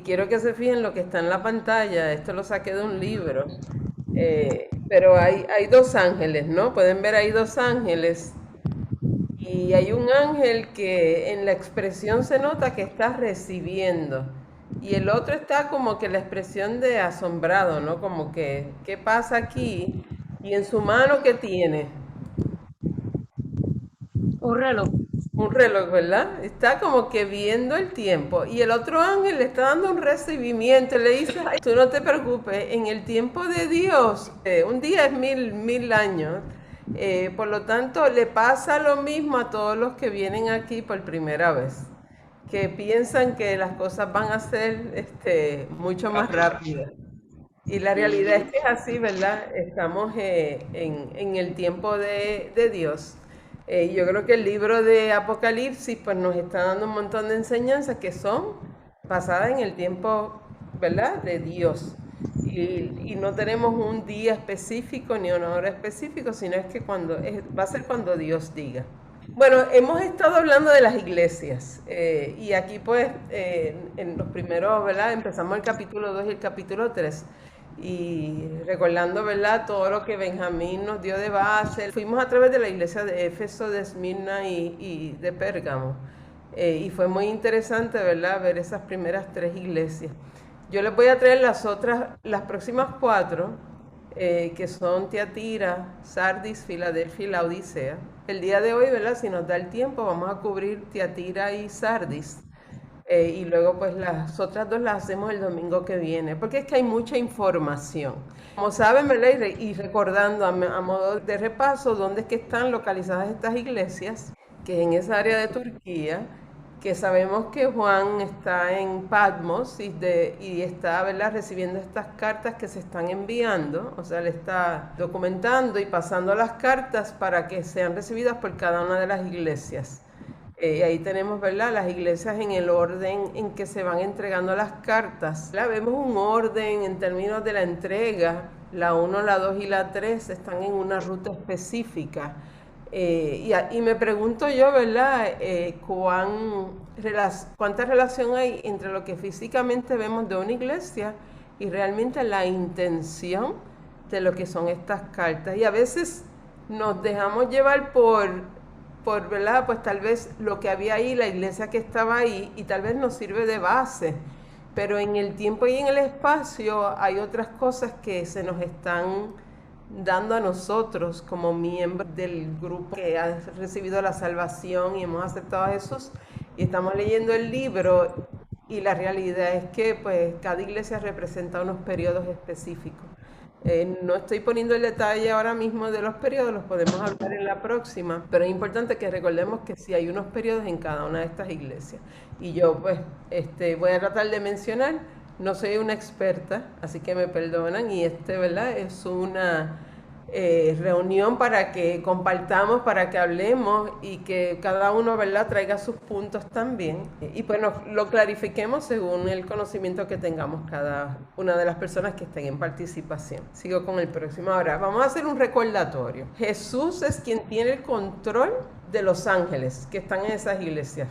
quiero que se fijen lo que está en la pantalla. Esto lo saqué de un libro. Pero hay dos ángeles, ¿no? Pueden ver ahí dos ángeles. Y hay un ángel que en la expresión se nota que está recibiendo. Y el otro está como que la expresión de asombrado, ¿no? Como que, ¿qué pasa aquí? Y en su mano, ¿qué tiene? Un reloj. Un reloj, ¿verdad? Está como que viendo el tiempo. Y el otro ángel le está dando un recibimiento. Le dice, "Ay, tú no te preocupes, en el tiempo de Dios, un día es mil años. Por lo tanto, le pasa lo mismo a todos los que vienen aquí por primera vez, que piensan que las cosas van a ser mucho más rápidas. Y la realidad es que es así, ¿verdad? Estamos en el tiempo de Dios. Yo creo que el libro de Apocalipsis pues nos está dando un montón de enseñanzas que son basadas en el tiempo, ¿verdad? De Dios. Y no tenemos un día específico ni una hora específica, sino es que va a ser cuando Dios diga. Bueno, hemos estado hablando de las iglesias y aquí pues en los primeros, ¿verdad? Empezamos el capítulo 2 y el capítulo 3 y recordando, ¿verdad? Todo lo que Benjamín nos dio de base. Fuimos a través de la iglesia de Éfeso, de Esmirna y de Pérgamo y fue muy interesante, ¿verdad? Ver esas primeras tres iglesias. Yo les voy a traer las próximas cuatro que son Tiatira, Sardis, Filadelfia y la Odisea. El día de hoy, ¿verdad? Si nos da el tiempo, vamos a cubrir Tiatira y Sardis. Y luego, pues las otras dos las hacemos el domingo que viene, porque es que hay mucha información. Como saben, ¿verdad? Y recordando a modo de repaso dónde es que están localizadas estas iglesias, que es en esa área de Turquía, que sabemos que Juan está en Patmos y está, ¿verdad?, recibiendo estas cartas que se están enviando, o sea, le está documentando y pasando las cartas para que sean recibidas por cada una de las iglesias. Ahí tenemos, ¿verdad?, las iglesias en el orden en que se van entregando las cartas. Vemos un orden en términos de la entrega. La uno, la 2 y la 3 están en una ruta específica. Y me pregunto yo, ¿verdad?, cuánta relación hay entre lo que físicamente vemos de una iglesia y realmente la intención de lo que son estas cartas. Y a veces nos dejamos llevar ¿verdad? Pues tal vez lo que había ahí, la iglesia que estaba ahí, y tal vez nos sirve de base. Pero en el tiempo y en el espacio hay otras cosas que se nos están dando a nosotros como miembros del grupo que ha recibido la salvación y hemos aceptado a Jesús y estamos leyendo el libro y la realidad es que pues cada iglesia representa unos periodos específicos. No estoy poniendo el detalle ahora mismo de los periodos, los podemos hablar en la próxima, pero es importante que recordemos que sí hay unos periodos en cada una de estas iglesias. Y yo pues voy a tratar de mencionar, no soy una experta, así que me perdonan, y ¿verdad? Es una reunión para que compartamos, para que hablemos y que cada uno, ¿verdad?, traiga sus puntos también. Y pues lo clarifiquemos según el conocimiento que tengamos cada una de las personas que estén en participación. Sigo con el próximo. Ahora, vamos a hacer un recordatorio. Jesús es quien tiene el control de los ángeles que están en esas iglesias.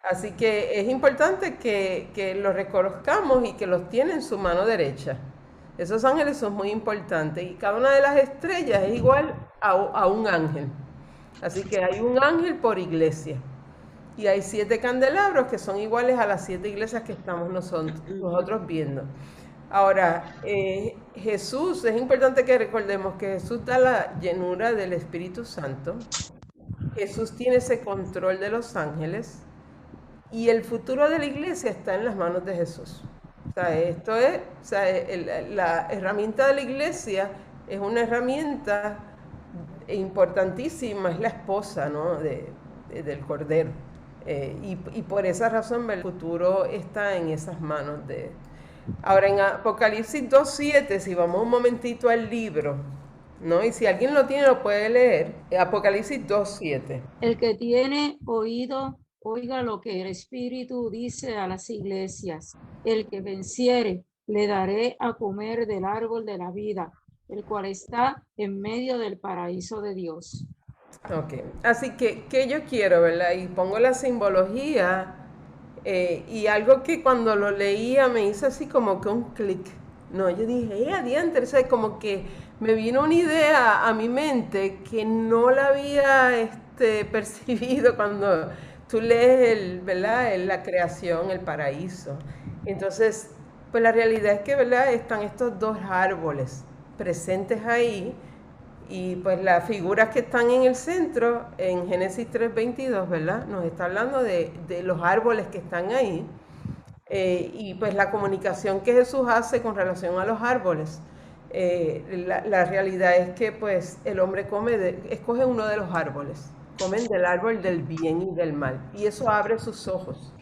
Así que es importante que los reconozcamos y que los tiene en su mano derecha. Esos ángeles son muy importantes y cada una de las estrellas es igual a un ángel. Así que hay un ángel por iglesia. Y hay 7 candelabros que son iguales a las 7 iglesias que estamos nosotros viendo. Ahora, Jesús, es importante que recordemos que Jesús da la llenura del Espíritu Santo. Jesús tiene ese control de los ángeles y el futuro de la iglesia está en las manos de Jesús. O sea, la herramienta de la iglesia es una herramienta importantísima, es la esposa, ¿no?, del Cordero. Y por esa razón el futuro está en esas manos de... Ahora, en Apocalipsis 2.7, si vamos un momentito al libro, ¿no? Y si alguien lo tiene, lo puede leer. Apocalipsis 2.7. El que tiene oído, oiga lo que el Espíritu dice a las iglesias. El que venciere, le daré a comer del árbol de la vida, el cual está en medio del paraíso de Dios. Ok, así que yo quiero, ¿verdad? Y pongo la simbología Y algo que cuando lo leía me hizo así como que un clic. No, yo dije, adiante, o sea, como que me vino una idea a mi mente que no la había percibido cuando tú lees ¿verdad? La creación, el paraíso. Entonces, pues la realidad es que, ¿verdad? Están estos dos árboles presentes ahí y pues las figuras que están en el centro, en Génesis 3:22, ¿verdad? Nos está hablando de los árboles que están ahí y pues la comunicación que Jesús hace con relación a los árboles. La realidad es que pues el hombre escoge uno de los árboles, comen del árbol del bien y del mal y eso abre sus ojos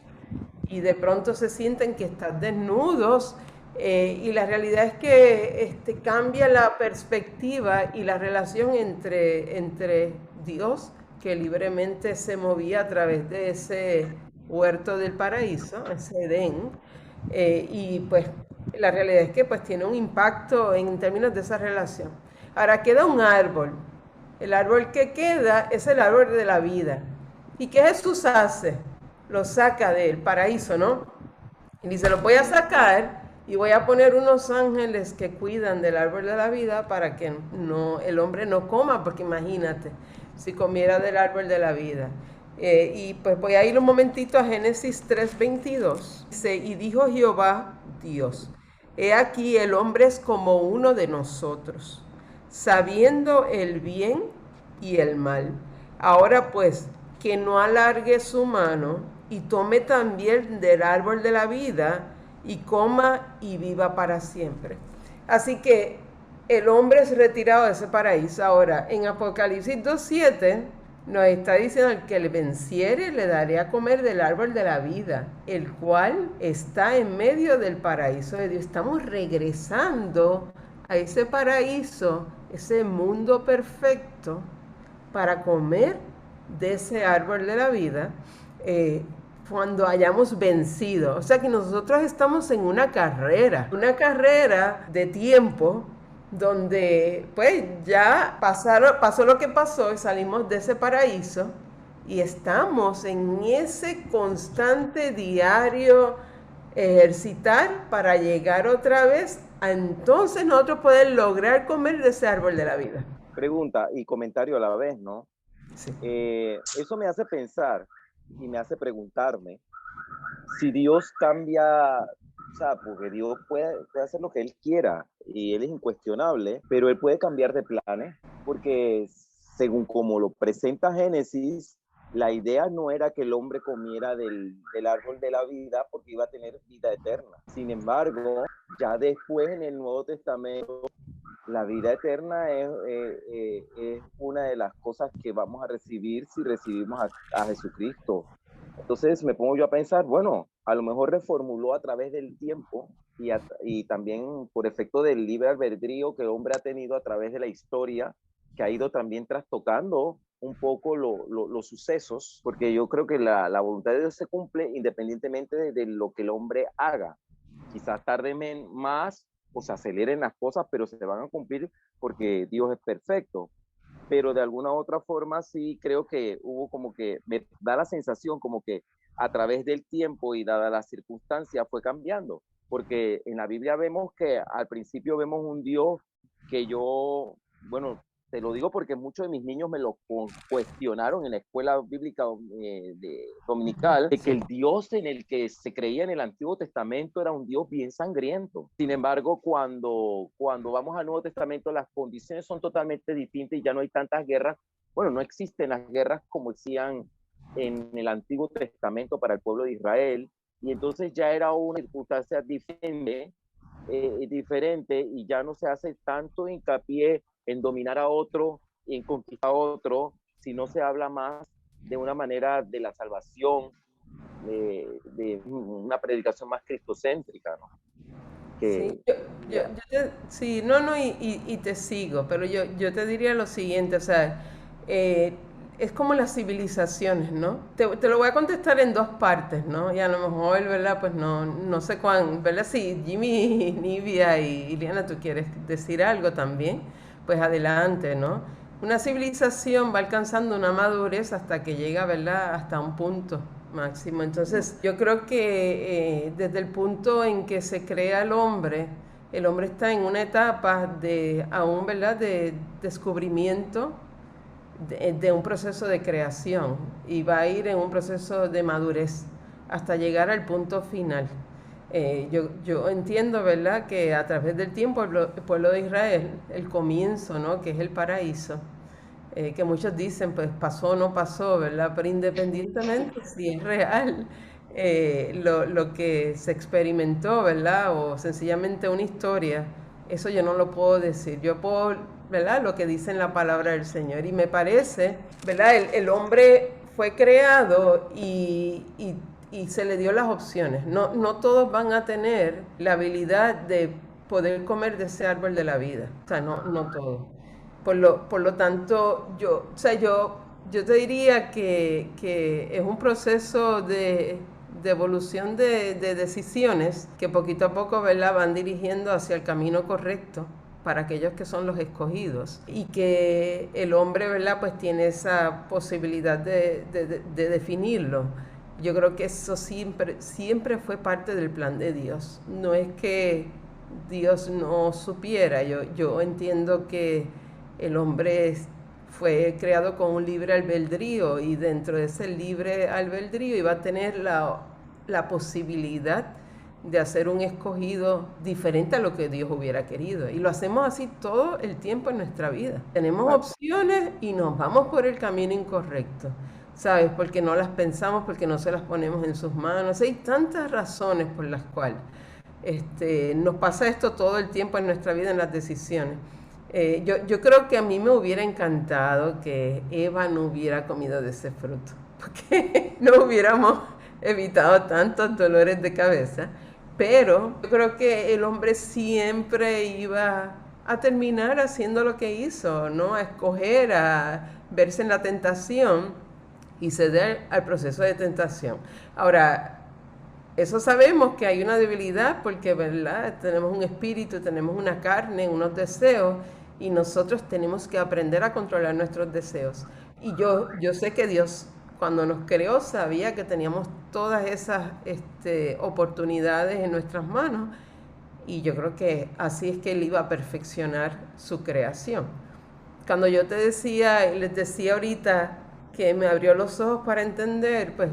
y de pronto se sienten que están desnudos y la realidad es que cambia la perspectiva y la relación entre Dios, que libremente se movía a través de ese huerto del paraíso, ese Edén, y pues la realidad es que pues tiene un impacto en términos de esa relación. Ahora queda un árbol. El árbol que queda es el árbol de la vida. ¿Y qué Jesús hace? Lo saca del paraíso, ¿no? Y dice, lo voy a sacar y voy a poner unos ángeles que cuidan del árbol de la vida para que el hombre no coma, porque imagínate, si comiera del árbol de la vida. Y pues voy a ir un momentito a Génesis 3:22. Dice, y dijo Jehová Dios, he aquí el hombre es como uno de nosotros, sabiendo el bien y el mal. Ahora pues, que no alargue su mano y tome también del árbol de la vida y coma y viva para siempre. Así que el hombre es retirado de ese paraíso. Ahora, en Apocalipsis 2:7 nos está diciendo el que le venciere le daré a comer del árbol de la vida, el cual está en medio del paraíso de Dios. Estamos regresando a ese paraíso, ese mundo perfecto, para comer de ese árbol de la vida cuando hayamos vencido. O sea que nosotros estamos en una carrera de tiempo donde pues ya pasó lo que pasó y salimos de ese paraíso y estamos en ese constante diario ejercitar para llegar otra vez a entonces nosotros poder lograr comer de ese árbol de la vida. Pregunta y comentario a la vez, ¿no? Sí. Eso me hace pensar y me hace preguntarme si Dios cambia, o sea, porque Dios puede hacer lo que Él quiera y Él es incuestionable, pero Él puede cambiar de planes, porque según como lo presenta Génesis, la idea no era que el hombre comiera del árbol de la vida porque iba a tener vida eterna. Sin embargo, ya después en el Nuevo Testamento, la vida eterna es una de las cosas que vamos a recibir si recibimos a Jesucristo. Entonces me pongo yo a pensar, bueno, a lo mejor reformuló a través del tiempo y también por efecto del libre albedrío que el hombre ha tenido a través de la historia, que ha ido también trastocando un poco los sucesos, porque yo creo que la voluntad de Dios se cumple independientemente de lo que el hombre haga. Quizás tarde más o se aceleren las cosas, pero se van a cumplir porque Dios es perfecto. Pero de alguna otra forma sí creo que hubo como que, me da la sensación como que a través del tiempo y dada las circunstancias fue cambiando, porque en la Biblia vemos que al principio vemos un Dios que yo, bueno, te lo digo porque muchos de mis niños me lo cuestionaron en la escuela bíblica dominical, de que el Dios en el que se creía en el Antiguo Testamento era un Dios bien sangriento. Sin embargo, cuando vamos al Nuevo Testamento, las condiciones son totalmente distintas y ya no hay tantas guerras. Bueno, no existen las guerras como decían en el Antiguo Testamento para el pueblo de Israel, y entonces ya era una circunstancia diferente y ya no se hace tanto hincapié en dominar a otro, en conquistar a otro, sino se habla más de una manera de la salvación, de una predicación más cristocéntrica, ¿no? Sí, sí, no, y te sigo, pero yo te diría lo siguiente, o sea, es como las civilizaciones, ¿no? Te lo voy a contestar en dos partes, ¿no? Y a lo mejor, ¿verdad? Pues no sé cuán, ¿verdad? Si Jimmy, Nivia y Ileana, tú quieres decir algo también, pues adelante, ¿no? Una civilización va alcanzando una madurez hasta que llega, ¿verdad? Hasta un punto Máximo. Entonces, yo creo que desde el punto en que se crea el hombre está en una etapa de aún, ¿verdad?, de descubrimiento de un proceso de creación y va a ir en un proceso de madurez hasta llegar al punto final. Yo entiendo, ¿verdad?, que a través del tiempo el pueblo de Israel, el comienzo, ¿no?, que es el paraíso, que muchos dicen, pues pasó o no pasó, ¿verdad? Pero independientemente si es real lo que se experimentó, ¿verdad? O sencillamente una historia, eso yo no lo puedo decir. Yo puedo, ¿verdad? Lo que dice en la palabra del Señor. Y me parece, ¿verdad? El hombre fue creado y se le dio las opciones. No, no todos van a tener la habilidad de poder comer de ese árbol de la vida. O sea, no, no todos. Por lo tanto, yo te diría que es un proceso de evolución de decisiones que poquito a poco, ¿verdad?, van dirigiendo hacia el camino correcto para aquellos que son los escogidos y que el hombre, ¿verdad?, pues tiene esa posibilidad de definirlo. Yo creo que eso siempre fue parte del plan de Dios. No es que Dios no supiera. Yo entiendo que el hombre fue creado con un libre albedrío y dentro de ese libre albedrío iba a tener la posibilidad de hacer un escogido diferente a lo que Dios hubiera querido. Y lo hacemos así todo el tiempo en nuestra vida. Tenemos opciones y nos vamos por el camino incorrecto, ¿sabes? Porque no las pensamos, porque no se las ponemos en sus manos. Hay tantas razones por las cuales nos pasa esto todo el tiempo en nuestra vida, en las decisiones. Yo creo que a mí me hubiera encantado que Eva no hubiera comido de ese fruto, porque no hubiéramos evitado tantos dolores de cabeza, pero yo creo que el hombre siempre iba a terminar haciendo lo que hizo, ¿no? A escoger, a verse en la tentación y ceder al proceso de tentación. Ahora, eso sabemos que hay una debilidad porque, ¿verdad?, tenemos un espíritu, tenemos una carne, unos deseos y nosotros tenemos que aprender a controlar nuestros deseos. Y yo sé que Dios, cuando nos creó, sabía que teníamos todas esas oportunidades en nuestras manos y yo creo que así es que Él iba a perfeccionar su creación. Cuando yo te decía, les decía ahorita que me abrió los ojos para entender, pues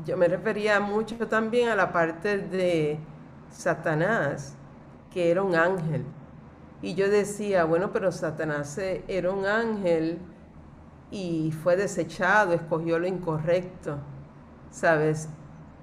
yo me refería mucho también a la parte de Satanás, que era un ángel. Y yo decía, bueno, pero Satanás era un ángel y fue desechado, escogió lo incorrecto, ¿sabes?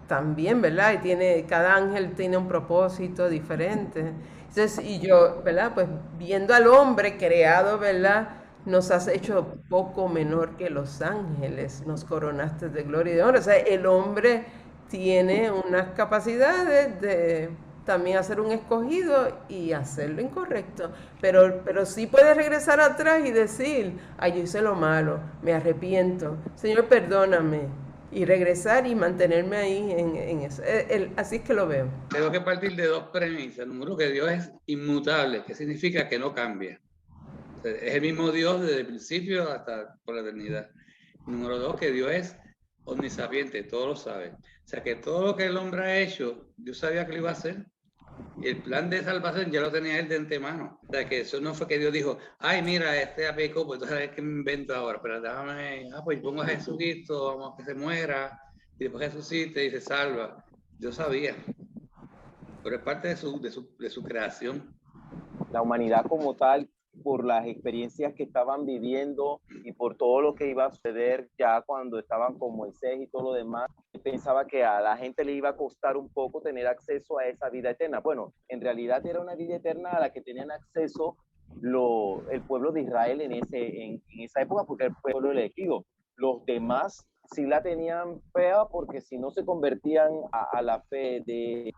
También, ¿verdad? Cada ángel tiene un propósito diferente. Entonces, y yo, ¿verdad? Pues viendo al hombre creado, ¿verdad? Nos has hecho poco menor que los ángeles, nos coronaste de gloria y de honor. O sea, el hombre tiene unas capacidades de también hacer un escogido y hacer lo incorrecto. Pero sí puede regresar atrás y decir, ay, yo hice lo malo, me arrepiento, Señor, perdóname. Y regresar y mantenerme ahí en eso. Así es que lo veo. Tengo que partir de dos premisas. Número, que Dios es inmutable, que significa que no cambia. Es el mismo Dios desde el principio hasta por la eternidad. Número dos, que Dios es omnisapiente, todo lo sabe. O sea, que todo lo que el hombre ha hecho, Dios sabía que lo iba a hacer. Y el plan de salvación ya lo tenía él de antemano. O sea, que eso no fue que Dios dijo, ay, mira, este aplicó, pues entonces ¿qué me invento ahora? Pero déjame, pues pongo a Jesucristo, vamos a que se muera, y después resucite y se salva. Dios sabía. Pero es parte de su creación. La humanidad como tal, por las experiencias que estaban viviendo y por todo lo que iba a suceder ya cuando estaban con Moisés y todo lo demás, pensaba que a la gente le iba a costar un poco tener acceso a esa vida eterna. Bueno, en realidad era una vida eterna a la que tenían acceso el pueblo de Israel en esa época, porque el pueblo elegido. Los demás sí la tenían fea, porque si no se convertían a la fe de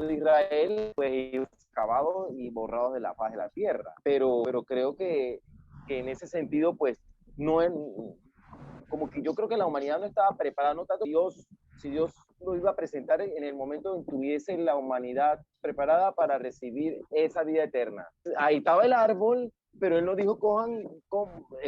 Israel, pues iban acabados y borrados de la faz de la tierra. Pero creo que en ese sentido, pues, no es, como que yo creo que la humanidad no estaba preparada, no tanto si Dios lo iba a presentar en el momento en que tuviese la humanidad preparada para recibir esa vida eterna. Ahí estaba el árbol pero él no dijo,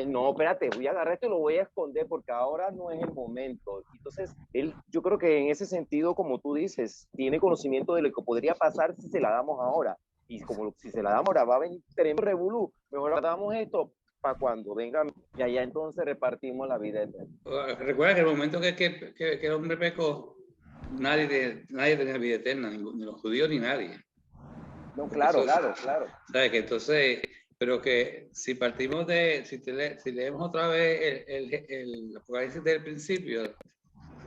no, espérate, voy a agarrar esto y lo voy a esconder porque ahora no es el momento. Entonces, él, yo creo que en ese sentido, como tú dices, tiene conocimiento de lo que podría pasar si se la damos ahora. Y como si se la damos ahora, va a venir tremendo revolú. Mejor damos esto para cuando venga y allá entonces repartimos la vida eterna. Recuerda que el momento que el hombre pecó, nadie tenía vida eterna, ni los judíos ni nadie. No, claro. ¿Sabes? Que entonces, pero que si partimos si leemos otra vez el Apocalipsis del principio,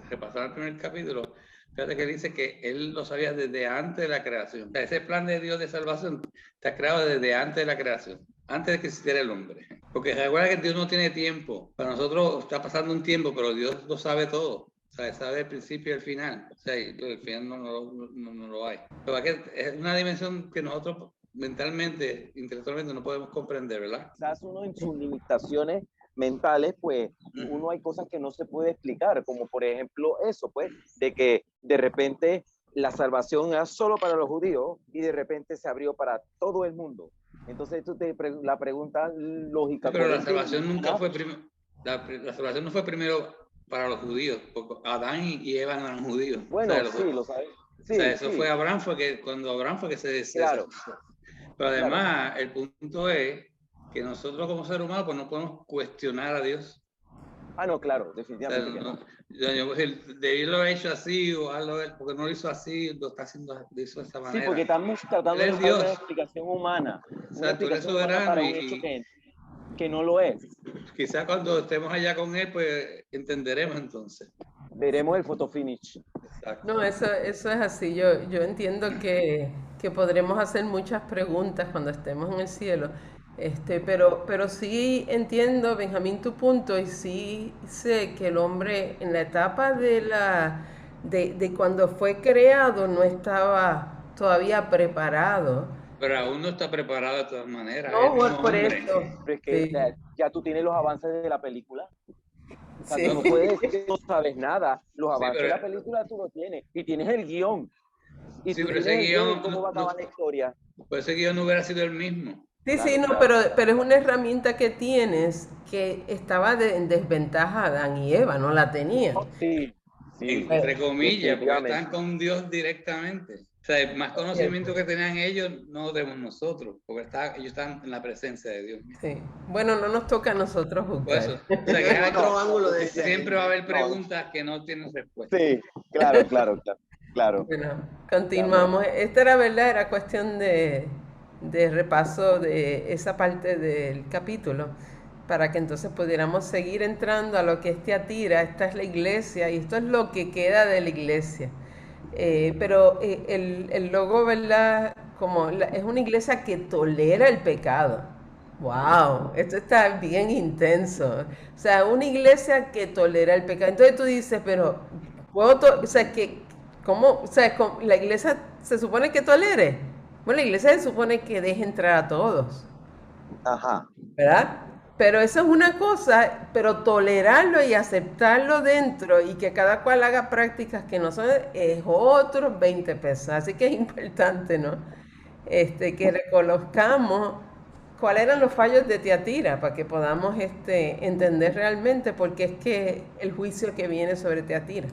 repasar el primer capítulo, fíjate que dice que él lo sabía desde antes de la creación. O sea, ese plan de Dios de salvación está creado desde antes de la creación, antes de que existiera el hombre. Porque recuerda que Dios no tiene tiempo. Para nosotros está pasando un tiempo, pero Dios lo sabe todo. O sea, sabe el principio y el final. O sea, el final no lo hay. Pero es una dimensión que nosotros mentalmente, intelectualmente no podemos comprender, ¿verdad? Quizás uno en sus limitaciones mentales, pues uno hay cosas que no se puede explicar, como por ejemplo eso, pues, de que de repente la salvación era solo para los judíos y de repente se abrió para todo el mundo. Entonces la pregunta lógica. Pero la salvación nunca fue primero. La salvación no fue primero para los judíos, porque Adán y Eva no eran judíos. Bueno, o sea, sí, lo sabes. Sí, o sea, eso fue Abraham, cuando Abraham fue que se claro. Pero además, el punto es que nosotros como seres humanos pues no podemos cuestionar a Dios. Ah, no, claro, definitivamente. O sea, David lo ha hecho así, o porque no lo hizo así, lo hizo de esta manera. Sí, porque estamos tratando de buscar una explicación humana. O sea, tú eres soberano para un hecho que no lo es. Quizás cuando estemos allá con él, pues entenderemos entonces. Veremos el photo finish. Exacto. No, eso es así. Yo entiendo que podremos hacer muchas preguntas cuando estemos en el cielo. Pero sí entiendo, Benjamín, tu punto, y sí sé que el hombre en la etapa de cuando fue creado no estaba todavía preparado. Pero aún no está preparado de todas maneras. No, por eso. Pero es que sí, ya tú tienes los avances de la película. O sea, sí. tú no puedes decir que no sabes nada. Los avances de la película tú lo tienes. Y tienes el guión. Y sí, tú pero tienes ese guión, cómo va a acabar la historia. Pues ese guión no hubiera sido el mismo. Sí, Claro, sí, no, claro. pero es una herramienta que tienes que estaba en desventaja Adán y Eva, no la tenían. Sí, entre comillas, porque están con Dios directamente. O sea, más conocimiento que tenían ellos no lo tenemos nosotros, porque ellos están en la presencia de Dios. Sí. Bueno, no nos toca a nosotros juzgar. Por eso, o sea, que otro ángulo de siempre va a haber preguntas que no tienen respuesta. Sí, claro. Bueno, continuamos. Esta era cuestión de repaso de esa parte del capítulo, para que entonces pudiéramos seguir entrando a lo que es Tiatira. Esta es la iglesia y esto es lo que queda de la iglesia. Pero el logo, ¿verdad? Es una iglesia que tolera el pecado. ¡Wow! Esto está bien intenso. O sea, una iglesia que tolera el pecado. Entonces tú dices, pero, o sea, ¿cómo? O sea, la iglesia se supone que tolere. Bueno, la iglesia se supone que deje entrar a todos. Ajá. ¿Verdad? Pero eso es una cosa, pero tolerarlo y aceptarlo dentro y que cada cual haga prácticas que no son, es otros 20 pesos. Así que es importante, ¿no? Que reconozcamos cuáles eran los fallos de Tiatira para que podamos entender realmente por qué es que el juicio que viene sobre Tiatira.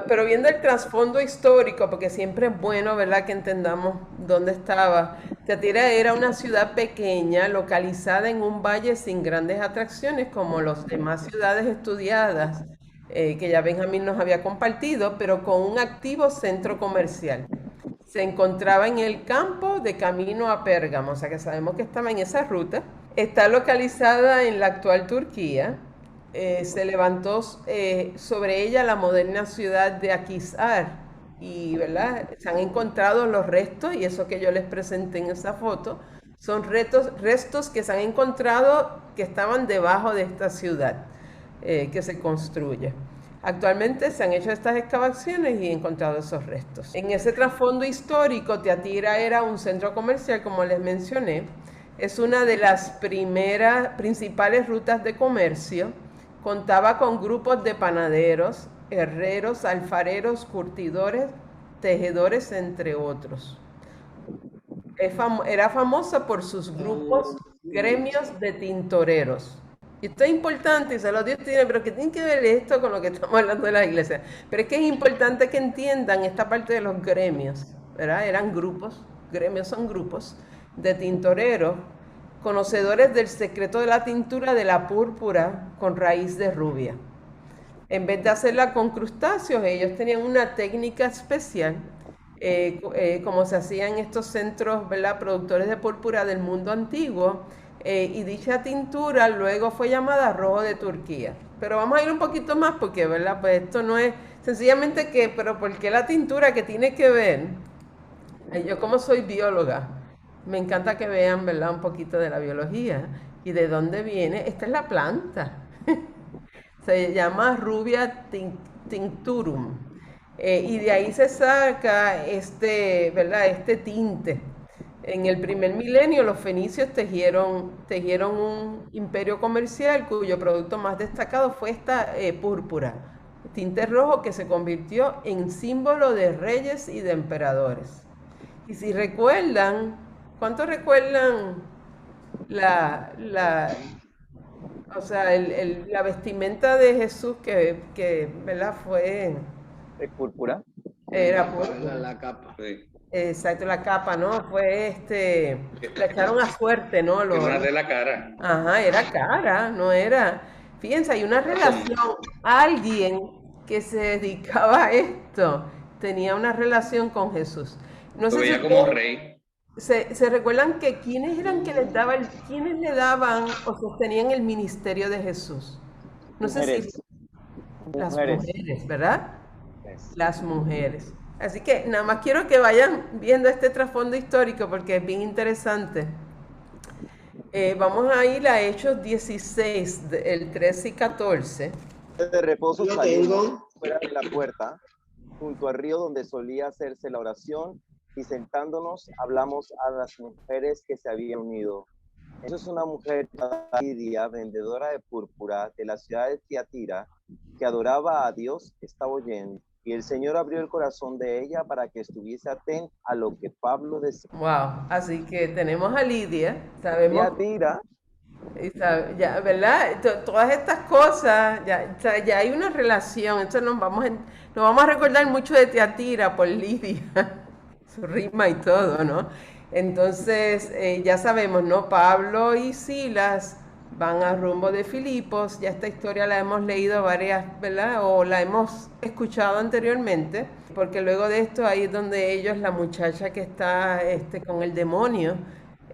Pero viendo el trasfondo histórico, porque siempre es bueno, ¿verdad?, que entendamos dónde estaba. Tiatira era una ciudad pequeña, localizada en un valle sin grandes atracciones, como las demás ciudades estudiadas, que ya Benjamín nos había compartido, pero con un activo centro comercial. Se encontraba en el campo de camino a Pérgamo, o sea que sabemos que estaba en esa ruta. Está localizada en la actual Turquía. Se levantó sobre ella la moderna ciudad de Akhisar y, ¿verdad?, se han encontrado los restos, y eso que yo les presenté en esa foto son restos que se han encontrado que estaban debajo de esta ciudad que se construye. Actualmente se han hecho estas excavaciones y encontrado esos restos. En ese trasfondo histórico, Tiatira era un centro comercial, como les mencioné. Es una de las principales rutas de comercio. Contaba con grupos de panaderos, herreros, alfareros, curtidores, tejedores, entre otros. Era famosa por sus grupos, gremios de tintoreros. Y esto es importante, y se lo Dios tiene, pero ¿qué tiene que ver esto con lo que estamos hablando de la iglesia? Pero es que es importante que entiendan esta parte de los gremios, ¿verdad? Eran grupos, gremios son grupos de tintoreros, conocedores del secreto de la tintura de la púrpura con raíz de rubia. En vez de hacerla con crustáceos, ellos tenían una técnica especial, como se hacía en estos centros, ¿verdad?, productores de púrpura del mundo antiguo, y dicha tintura luego fue llamada rojo de Turquía. Pero vamos a ir un poquito más porque, ¿verdad?, pues esto no es sencillamente que, pero ¿por qué la tintura? ¿Qué tiene que ver? Yo como soy bióloga, me encanta que vean, ¿verdad?, un poquito de la biología y de dónde viene. Esta es la planta. Se llama Rubia tincturum. Y de ahí se saca ¿verdad?, este tinte. En el primer milenio los fenicios tejieron un imperio comercial cuyo producto más destacado fue esta púrpura, tinte rojo que se convirtió en símbolo de reyes y de emperadores. Y si recuerdan, ¿cuántos recuerdan la, o sea, la vestimenta de Jesús que ¿verdad?, ¿Es púrpura? era La capa. Sí. exacto, la capa, ¿no? La echaron a suerte, ¿no? Que no de la cara. Ajá, era cara, no era. Fíjense, hay una relación, alguien que se dedicaba a esto tenía una relación con Jesús. No Lo sé si veía como ustedes rey. se recuerdan que quiénes eran que quiénes le daban o sostenían el ministerio de Jesús. No sé si Mujeres. las Mujeres. mujeres, ¿verdad? Yes. Las mujeres. Así que nada más quiero que vayan viendo este trasfondo histórico porque es bien interesante. Vamos a ir a Hechos 16, el 13 y 14. De reposo Lo salimos tengo. fuera de la puerta, junto al río donde solía hacerse la oración, y sentándonos hablamos a las mujeres que se habían unido. Eso es una mujer, Lidia, vendedora de púrpura de la ciudad de Tiatira, que adoraba a Dios, estaba oyendo. Y el Señor abrió el corazón de ella para que estuviese atenta a lo que Pablo decía. Wow, así que tenemos a Lidia, sabemos, Tiatira, ya, ¿verdad? Todas estas cosas, o sea, ya hay una relación, entonces nos vamos a recordar mucho de Tiatira por Lidia, su rima y todo, ¿no? Entonces, ya sabemos, ¿no? Pablo y Silas van a rumbo de Filipos, ya esta historia la hemos leído varias, ¿verdad? O la hemos escuchado anteriormente, porque luego de esto ahí es donde ellos, la muchacha que está con el demonio,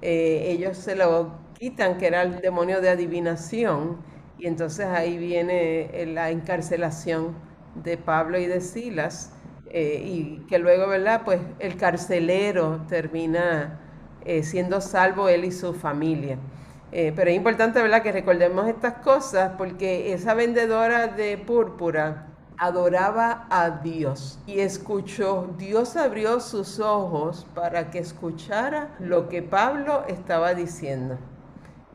ellos se lo quitan, que era el demonio de adivinación, y entonces ahí viene la encarcelación de Pablo y de Silas, y que luego, ¿verdad? Pues el carcelero termina siendo salvo él y su familia. Pero es importante, ¿verdad?, que recordemos estas cosas porque esa vendedora de púrpura adoraba a Dios y escuchó, Dios abrió sus ojos para que escuchara lo que Pablo estaba diciendo.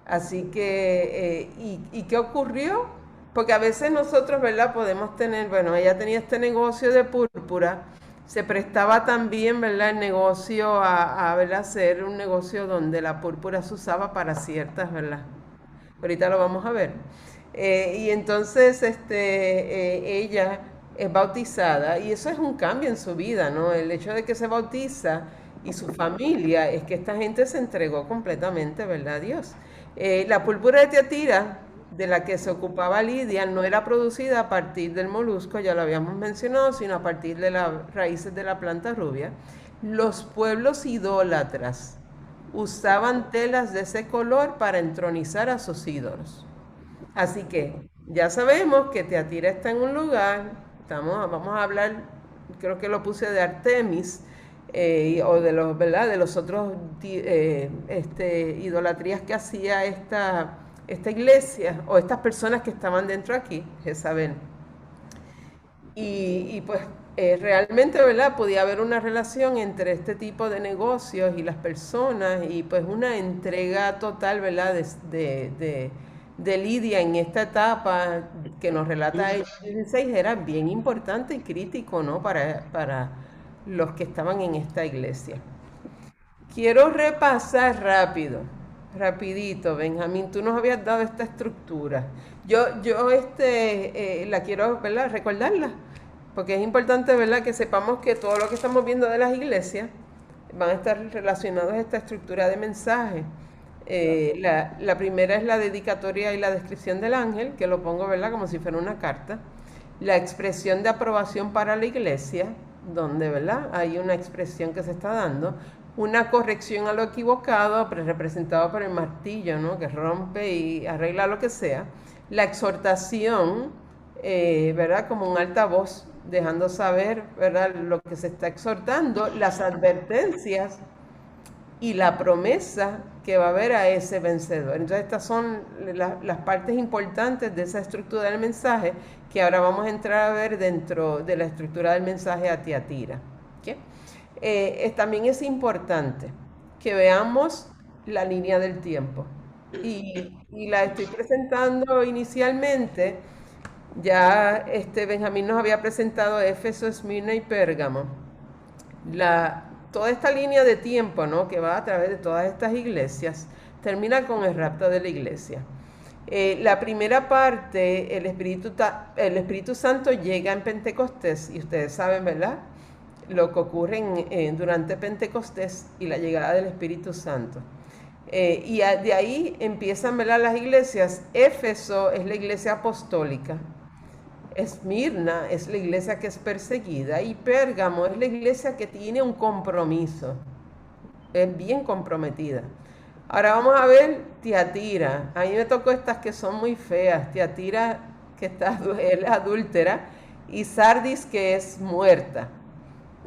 Así que, ¿y qué ocurrió? Porque a veces nosotros, ¿verdad?, podemos tener, bueno, ella tenía este negocio de púrpura, se prestaba también, ¿verdad?, el negocio ¿verdad?, hacer un negocio donde la púrpura se usaba para ciertas, ¿verdad? Ahorita lo vamos a ver. Y entonces ella es bautizada y eso es un cambio en su vida, ¿no? El hecho de que se bautiza y su familia es que esta gente se entregó completamente, ¿verdad?, a Dios. La púrpura de Tiatira, de la que se ocupaba Lidia, no era producida a partir del molusco, ya lo habíamos mencionado, sino a partir de las raíces de la planta rubia. Los pueblos idólatras usaban telas de ese color para entronizar a sus ídolos. Así que ya sabemos que Tiatira está en un lugar, vamos a hablar, creo que lo puse de Artemis, o de los, ¿verdad?, de los otros idolatrías que hacía esta iglesia, o estas personas que estaban dentro aquí, Jezabel. Y pues realmente, ¿verdad?, podía haber una relación entre este tipo de negocios y las personas y pues una entrega total, ¿verdad?, de Lidia en esta etapa que nos relata el 16 era bien importante y crítico, ¿no?, para los que estaban en esta iglesia. Quiero repasar rapidito, Benjamín, tú nos habías dado esta estructura. Yo la quiero, ¿verdad?, recordarla, porque es importante, ¿verdad?, que sepamos que todo lo que estamos viendo de las iglesias van a estar relacionados a esta estructura de mensaje. La primera es la dedicatoria y la descripción del ángel, que lo pongo, ¿verdad?, como si fuera una carta. La expresión de aprobación para la iglesia, donde, ¿verdad?, hay una expresión que se está dando. Una corrección a lo equivocado, representado por el martillo, ¿no?, que rompe y arregla lo que sea. La exhortación, ¿verdad?, como un altavoz, dejando saber, ¿verdad?, lo que se está exhortando. Las advertencias y la promesa que va a haber a ese vencedor. Entonces estas son las partes importantes de esa estructura del mensaje que ahora vamos a entrar a ver dentro de la estructura del mensaje a Tiatira. ¿Okay? También es importante que veamos la línea del tiempo y la estoy presentando inicialmente. Ya Benjamín nos había presentado Éfeso, Esmirna y Pérgamo. Toda esta línea de tiempo, ¿no?, que va a través de todas estas iglesias, termina con el rapto de la iglesia. La primera parte, el Espíritu Santo llega en Pentecostés, y ustedes saben, ¿verdad?, lo que ocurre durante Pentecostés y la llegada del Espíritu Santo. De ahí empiezan, ¿verdad?, las iglesias. Éfeso es la iglesia apostólica. Esmirna es la iglesia que es perseguida y Pérgamo es la iglesia que tiene un compromiso, es bien comprometida. Ahora vamos a ver Tiatira. A mí me tocó estas que son muy feas. Tiatira, que es adúltera, y Sardis, que es muerta.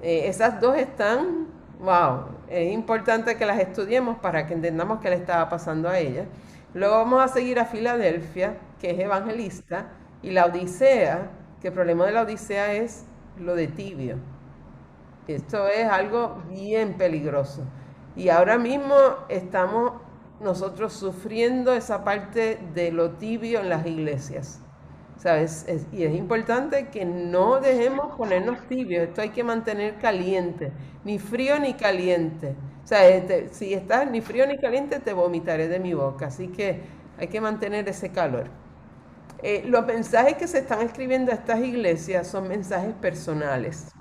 Esas dos están, wow, es importante que las estudiemos para que entendamos qué le estaba pasando a ella. Luego vamos a seguir a Filadelfia, que es evangelista, y la Odisea, que el problema de la Odisea es lo de tibio. Esto es algo bien peligroso. Y ahora mismo estamos nosotros sufriendo esa parte de lo tibio en las iglesias. ¿Sabes? Y es importante que no dejemos ponernos tibios. Esto hay que mantener caliente. Ni frío ni caliente. O sea, si estás ni frío ni caliente, te vomitaré de mi boca. Así que hay que mantener ese calor. Los mensajes que se están escribiendo a estas iglesias son mensajes personales.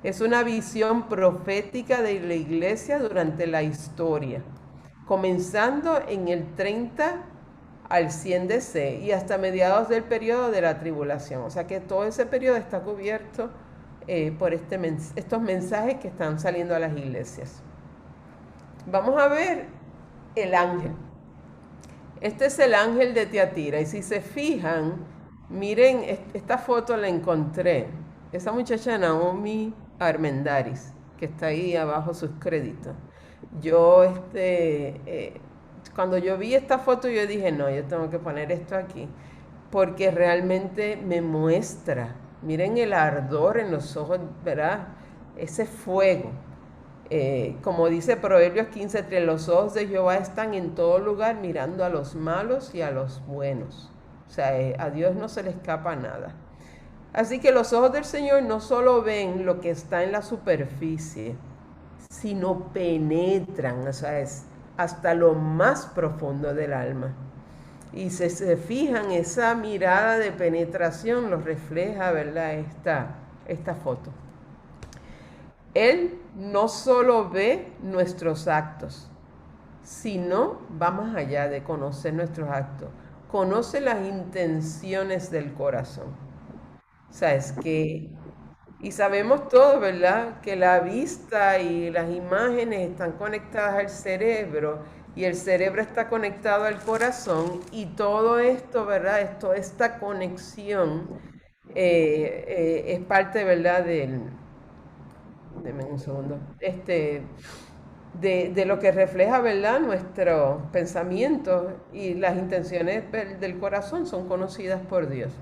Es una visión profética de la iglesia durante la historia, comenzando en el 30 al 100 DC y hasta mediados del periodo de la tribulación. O sea que todo ese periodo está cubierto por estos mensajes que están saliendo a las iglesias. Vamos a ver el ángel. Este es el ángel de Tiatira y si se fijan, miren, esta foto la encontré. Esa muchacha Naomi Armendaris, que está ahí abajo sus créditos. Cuando yo vi esta foto yo dije, no, yo tengo que poner esto aquí, porque realmente me muestra, miren el ardor en los ojos, ¿verdad? Ese fuego. Como dice Proverbios 15:3, los ojos de Jehová están en todo lugar mirando a los malos y a los buenos. O sea, a Dios no se le escapa nada. Así que los ojos del Señor no solo ven lo que está en la superficie, sino penetran, o sea, es hasta lo más profundo del alma. Y si se fijan, esa mirada de penetración lo refleja, ¿verdad?, esta foto. Él no solo ve nuestros actos, sino va más allá de conocer nuestros actos. Conoce las intenciones del corazón. O sea, y sabemos todos, ¿verdad?, que la vista y las imágenes están conectadas al cerebro y el cerebro está conectado al corazón y todo esto, ¿verdad?, esta conexión es parte, ¿verdad?, deme un segundo, de lo que refleja, ¿verdad?, nuestros pensamientos y las intenciones del corazón son conocidas por Dios.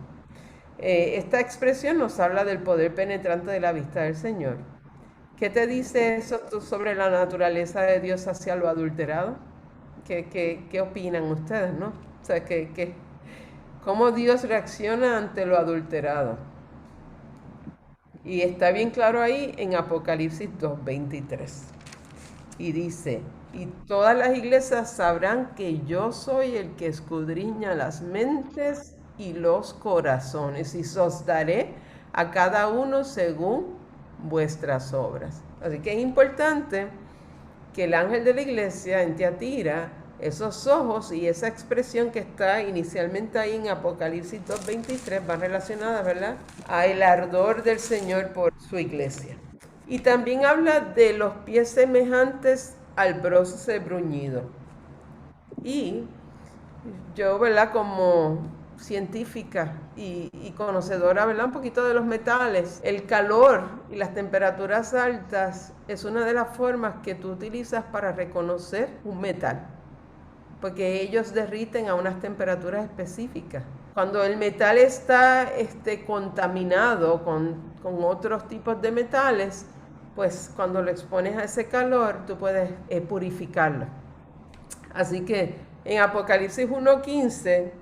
Esta expresión nos habla del poder penetrante de la vista del Señor. ¿Qué te dice eso sobre la naturaleza de Dios hacia lo adulterado? ¿Qué opinan ustedes, no? O sea, ¿cómo Dios reacciona ante lo adulterado? Y está bien claro ahí en Apocalipsis 2:23. Y dice, y todas las iglesias sabrán que yo soy el que escudriña las mentes y los corazones, y os daré a cada uno según vuestras obras. Así que es importante que el ángel de la iglesia en Tiatira, esos ojos y esa expresión que está inicialmente ahí en Apocalipsis 2:23, van relacionadas, ¿verdad?, a el ardor del Señor por su iglesia. Y también habla de los pies semejantes al bronce bruñido. Y yo, ¿verdad?, como científica y conocedora, ¿verdad?, un poquito de los metales, el calor y las temperaturas altas es una de las formas que tú utilizas para reconocer un metal, porque ellos derriten a unas temperaturas específicas. Cuando el metal está contaminado con otros tipos de metales, pues cuando lo expones a ese calor, tú puedes purificarlo. Así que en Apocalipsis 1:15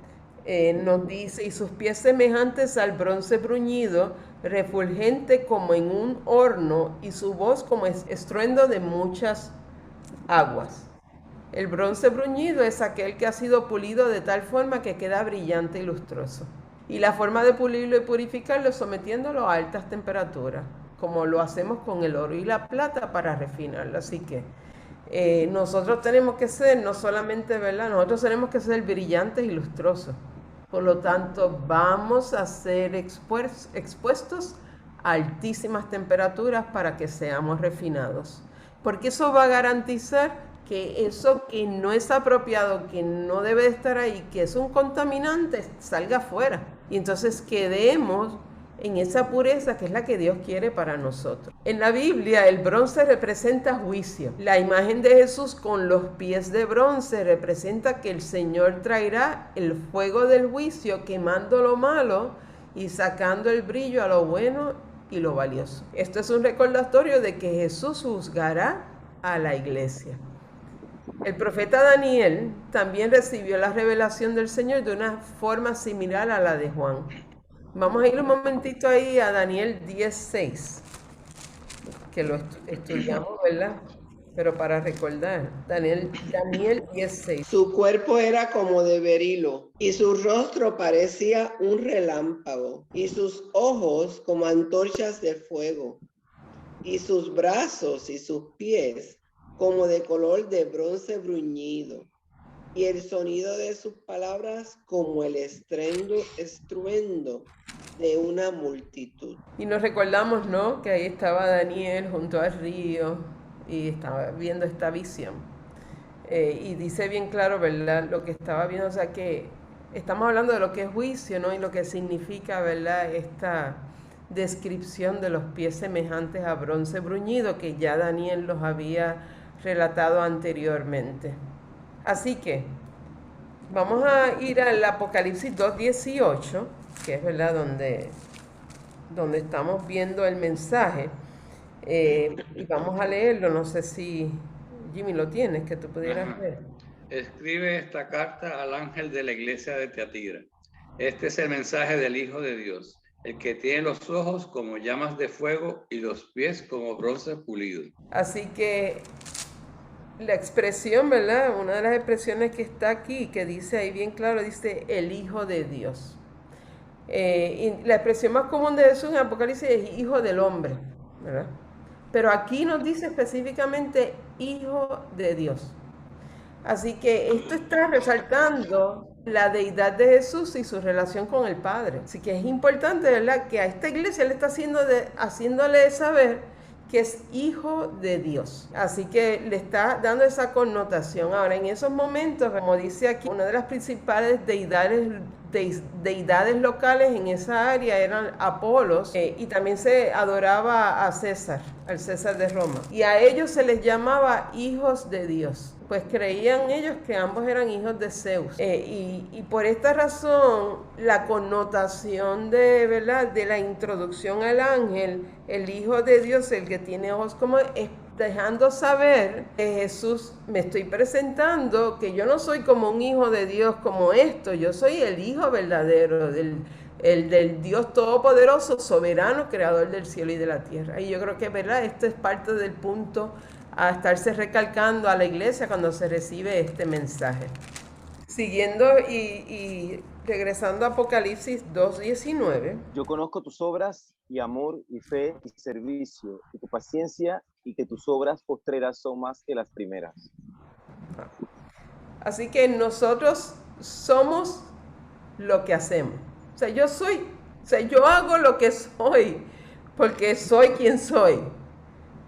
nos dice, y sus pies semejantes al bronce bruñido, refulgente como en un horno, y su voz como estruendo de muchas aguas. El bronce bruñido es aquel que ha sido pulido de tal forma que queda brillante y lustroso. Y la forma de pulirlo y purificarlo es sometiéndolo a altas temperaturas, como lo hacemos con el oro y la plata para refinarlo. Así que nosotros tenemos que ser, no solamente, ¿verdad?, nosotros tenemos que ser brillantes y lustrosos. Por lo tanto, vamos a ser expuestos a altísimas temperaturas para que seamos refinados. Porque eso va a garantizar que eso que no es apropiado, que no debe de estar ahí, que es un contaminante, salga afuera. Y entonces quedemos en esa pureza que es la que Dios quiere para nosotros. En la Biblia el bronce representa juicio. La imagen de Jesús con los pies de bronce representa que el Señor traerá el fuego del juicio, quemando lo malo y sacando el brillo a lo bueno y lo valioso. Esto es un recordatorio de que Jesús juzgará a la iglesia. El profeta Daniel también recibió la revelación del Señor de una forma similar a la de Juan. Vamos a ir un momentito ahí a Daniel 10:6, que lo estudiamos, ¿verdad? Pero para recordar, Daniel 10:6. Su cuerpo era como de berilo, y su rostro parecía un relámpago, y sus ojos como antorchas de fuego, y sus brazos y sus pies como de color de bronce bruñido, y el sonido de sus palabras como el estruendo de una multitud. Y nos recordamos, ¿no?, que ahí estaba Daniel junto al río y estaba viendo esta visión. Y dice bien claro, ¿verdad?, lo que estaba viendo, o sea que estamos hablando de lo que es juicio, ¿no?, y lo que significa, ¿verdad?, esta descripción de los pies semejantes a bronce bruñido, que ya Daniel los había relatado anteriormente. Así que vamos a ir al Apocalipsis 2:18, que es, ¿verdad?, donde estamos viendo el mensaje, y vamos a leerlo. No sé si Jimmy lo tienes, que tú pudieras ver. Escribe esta carta al ángel de la iglesia de Tiatira. Este es el mensaje del Hijo de Dios, el que tiene los ojos como llamas de fuego y los pies como bronce pulido. Así que la expresión, ¿verdad?, una de las expresiones que está aquí, que dice ahí bien claro, dice el Hijo de Dios. Y la expresión más común de Jesús en Apocalipsis es Hijo del Hombre, ¿verdad? Pero aquí nos dice específicamente Hijo de Dios. Así que esto está resaltando la deidad de Jesús y su relación con el Padre. Así que es importante, ¿verdad?, que a esta iglesia le está haciéndole saber que es Hijo de Dios. Así que le está dando esa connotación. Ahora, en esos momentos, como dice aquí, una de las principales deidades locales en esa área eran Apolos, y también se adoraba a César, al César de Roma. Y a ellos se les llamaba hijos de Dios, pues creían ellos que ambos eran hijos de Zeus. Y por esta razón, la connotación ¿verdad?, de la introducción al ángel, el Hijo de Dios, el que tiene ojos como, es dejando saber que Jesús, me estoy presentando, que yo no soy como un hijo de Dios como esto, yo soy el Hijo verdadero, el del Dios Todopoderoso, soberano, creador del cielo y de la tierra. Y yo creo que, ¿verdad? Esto es parte del punto a estarse recalcando a la iglesia cuando se recibe este mensaje. Siguiendo y regresando a Apocalipsis 2:19. Yo conozco tus obras y amor y fe y servicio y tu paciencia y que tus obras postreras son más que las primeras. Así que nosotros somos lo que hacemos. O sea, yo hago lo que soy porque soy quien soy.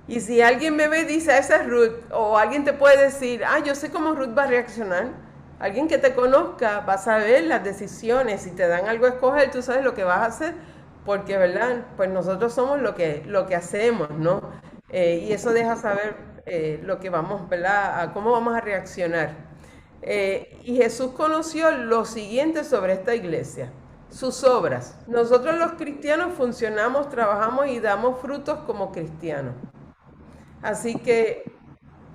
Y si alguien me ve y dice, esa es Ruth, o alguien te puede decir, yo sé cómo Ruth va a reaccionar. Alguien que te conozca va a saber las decisiones. Si te dan algo a escoger, tú sabes lo que vas a hacer. Porque, ¿verdad? Pues nosotros somos lo que hacemos, ¿no? Y eso deja saber lo que vamos, ¿verdad? A cómo vamos a reaccionar. Y Jesús conoció lo siguiente sobre esta iglesia. Sus obras. Nosotros los cristianos funcionamos, trabajamos y damos frutos como cristianos. Así que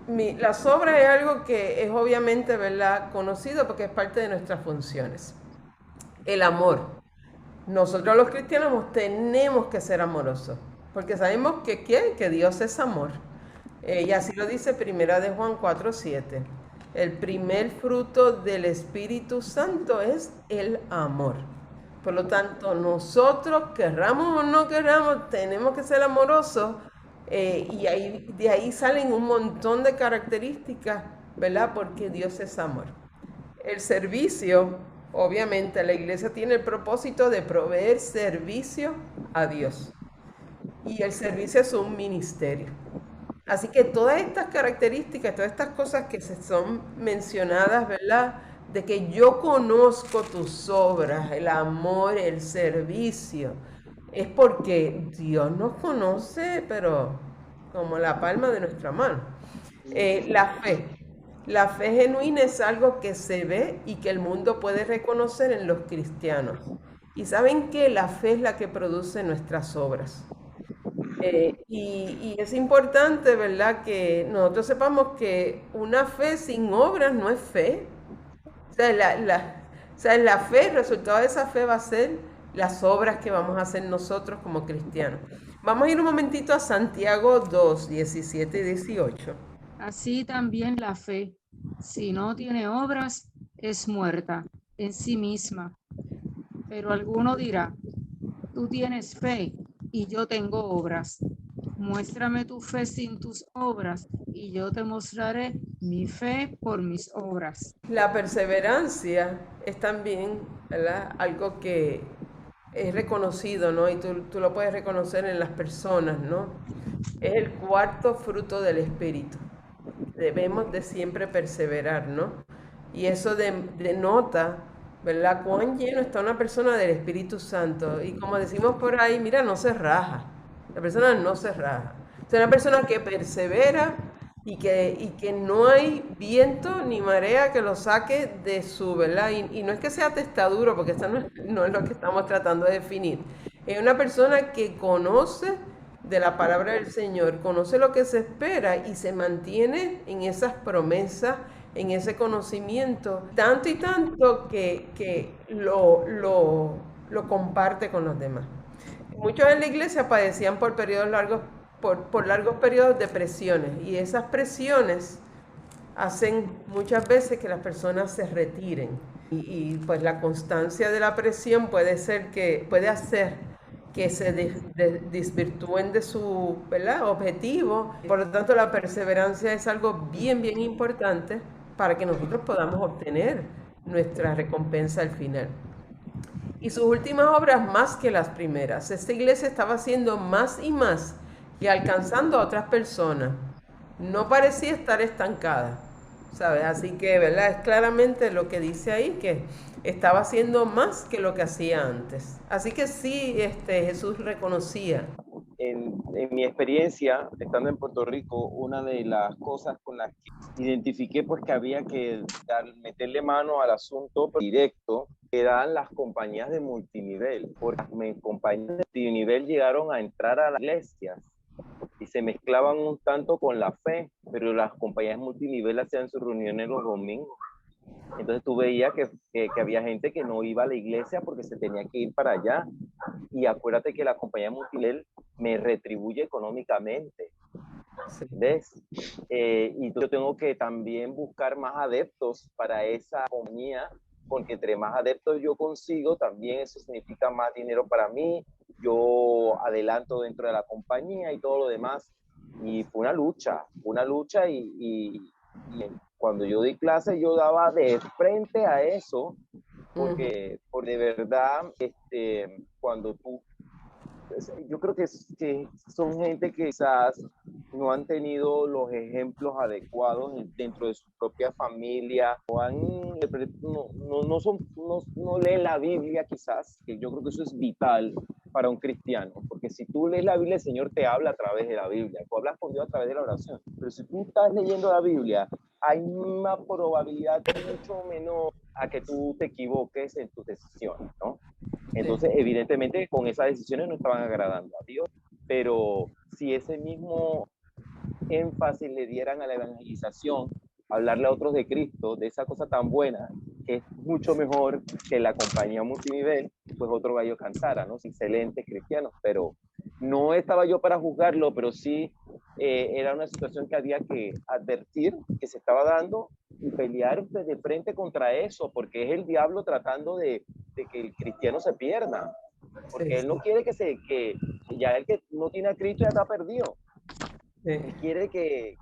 las obras es algo que es obviamente, ¿verdad?, conocido porque es parte de nuestras funciones. El amor. Nosotros los cristianos tenemos que ser amorosos, porque sabemos que Dios es amor. Y así lo dice Primera de Juan 4:7. El primer fruto del Espíritu Santo es el amor. Por lo tanto, nosotros, querramos o no querramos, tenemos que ser amorosos. Y de ahí salen un montón de características, ¿verdad? Porque Dios es amor. El servicio, obviamente, la iglesia tiene el propósito de proveer servicio a Dios. Y el servicio es un ministerio. Así que todas estas características, todas estas cosas que se son mencionadas, ¿verdad? De que yo conozco tus obras, el amor, el servicio, es porque Dios nos conoce, pero como la palma de nuestra mano. La fe. La fe genuina es algo que se ve y que el mundo puede reconocer en los cristianos. Y saben que la fe es la que produce nuestras obras. Y es importante, ¿verdad?, que nosotros sepamos que una fe sin obras no es fe. O sea, la fe, el resultado de esa fe va a ser las obras que vamos a hacer nosotros como cristianos. Vamos a ir un momentito a Santiago 2, 17 y 18. Así también la fe, si no tiene obras, es muerta en sí misma. Pero alguno dirá, tú tienes fe y yo tengo obras. Muéstrame tu fe sin tus obras y yo te mostraré mi fe por mis obras. La perseverancia es también, ¿verdad?, algo que es reconocido, ¿no? Y tú lo puedes reconocer en las personas, ¿no? Es el cuarto fruto del Espíritu. Debemos de siempre perseverar, ¿no? Y eso denota, ¿verdad?, cuán lleno está una persona del Espíritu Santo. Y como decimos por ahí, mira, no se raja. La persona no se raja. Es una persona que persevera y que no hay viento ni marea que lo saque de su, ¿verdad? Y no es que sea testaduro, porque esto no es lo que estamos tratando de definir. Es una persona que conoce de la palabra del Señor, conoce lo que se espera y se mantiene en esas promesas, en ese conocimiento, tanto y tanto que lo comparte con los demás. Muchos en la iglesia padecían por periodos largos, por largos periodos de presiones, y esas presiones hacen muchas veces que las personas se retiren. Y pues la constancia de la presión puede hacer que se desvirtúen de su, ¿verdad?, objetivo. Por lo tanto, la perseverancia es algo bien, bien importante para que nosotros podamos obtener nuestra recompensa al final. Y sus últimas obras más que las primeras. Esta iglesia estaba haciendo más y más y alcanzando a otras personas. No parecía estar estancada, ¿sabes? Así que, ¿verdad?, es claramente lo que dice ahí, que estaba haciendo más que lo que hacía antes. Así que sí, Jesús reconocía. En mi experiencia, estando en Puerto Rico, una de las cosas con las que identifiqué pues que había que meterle mano al asunto directo eran las compañías de multinivel, porque las compañías de multinivel llegaron a entrar a las iglesias y se mezclaban un tanto con la fe, pero las compañías multinivel hacían sus reuniones los domingos. Entonces tú veías que había gente que no iba a la iglesia porque se tenía que ir para allá. Y acuérdate que la compañía multinivel me retribuye económicamente, Sí. ¿ves? Y yo tengo que también buscar más adeptos para esa compañía, porque entre más adeptos yo consigo, también eso significa más dinero para mí. Yo adelanto dentro de la compañía y todo lo demás. Y fue una lucha y cuando yo di clase yo daba de frente a eso, porque de verdad, cuando tú yo creo que son gente que quizás no han tenido los ejemplos adecuados dentro de su propia familia, o no leen la Biblia quizás, que yo creo que eso es vital para un cristiano, porque si tú lees la Biblia, el Señor te habla a través de la Biblia, tú hablas con Dios a través de la oración, pero si tú estás leyendo la Biblia, hay una probabilidad mucho menor a que tú te equivoques en tus decisiones, ¿no? Entonces, evidentemente, con esas decisiones no estaban agradando a Dios, pero si ese mismo énfasis le dieran a la evangelización, hablarle a otros de Cristo, de esa cosa tan buena, que es mucho mejor que la compañía multinivel, pues otro gallo cantara, ¿no? Excelentes cristianos, pero no estaba yo para juzgarlo, pero sí era una situación que había que advertir que se estaba dando y pelear de frente contra eso, porque es el diablo tratando de que el cristiano se pierda, porque él no quiere que ya el que no tiene a Cristo ya está perdido. Él quiere que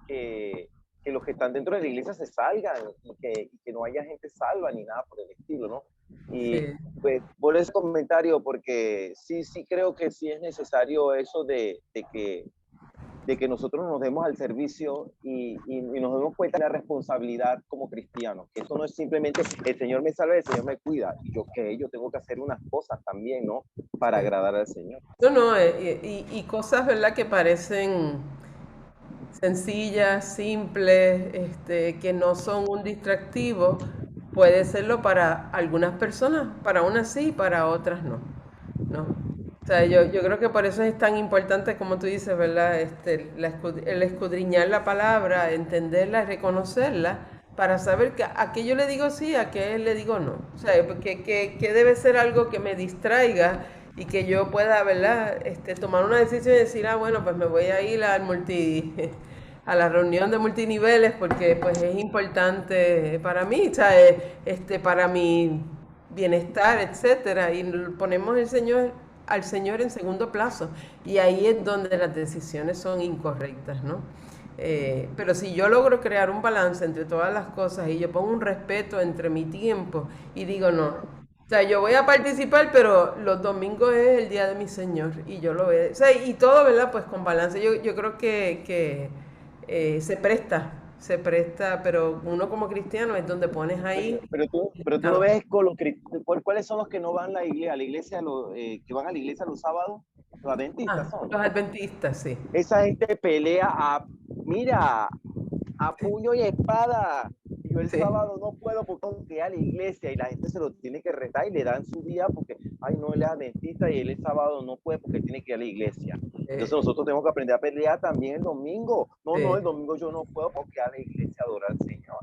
los que están dentro de la iglesia se salgan y que no haya gente salva ni nada por el estilo, ¿no? Y pues por ese comentario, porque sí creo que sí es necesario eso de que nosotros nos demos al servicio y nos demos cuenta de la responsabilidad como cristianos, que eso no es simplemente el Señor me salva, el Señor me cuida, y yo tengo que hacer unas cosas también, ¿no? Para agradar al Señor. No, y cosas, ¿verdad? Que parecen sencillas, simples, que no son un distractivo, puede serlo para algunas personas, para unas sí, para otras no, ¿no? O sea, yo creo que por eso es tan importante, como tú dices, ¿verdad? El escudriñar la palabra, entenderla y reconocerla, para saber que a qué yo le digo sí, a qué le digo no. O sea, que debe ser algo que me distraiga y que yo pueda, ¿verdad? Tomar una decisión y decir, bueno, pues me voy a ir a la reunión de multiniveles porque pues es importante para mí, o sea, para mi bienestar, etcétera, y ponemos al Señor en segundo plazo, y ahí es donde las decisiones son incorrectas, ¿no? Pero si yo logro crear un balance entre todas las cosas y yo pongo un respeto entre mi tiempo y digo, no, o sea, yo voy a participar, pero los domingos es el día de mi Señor y yo lo veo, o sea, y todo, ¿verdad? Pues con balance, yo creo que se presta, pero uno como cristiano es donde pones ahí. Pero tú lo ves con ¿cuáles son los que no van a la iglesia, que van a la iglesia los sábados? Los adventistas son. Los adventistas, sí. Esa gente pelea mira, a puño y espada. Yo el sábado no puedo porque tengo que ir a la iglesia y la gente se lo tiene que retar y le dan su día porque, ay, no, él es adventista y él el sábado no puede porque tiene que ir a la iglesia. Entonces nosotros tenemos que aprender a pelear también el domingo. No, el domingo yo no puedo porque a la iglesia adorar al Señor.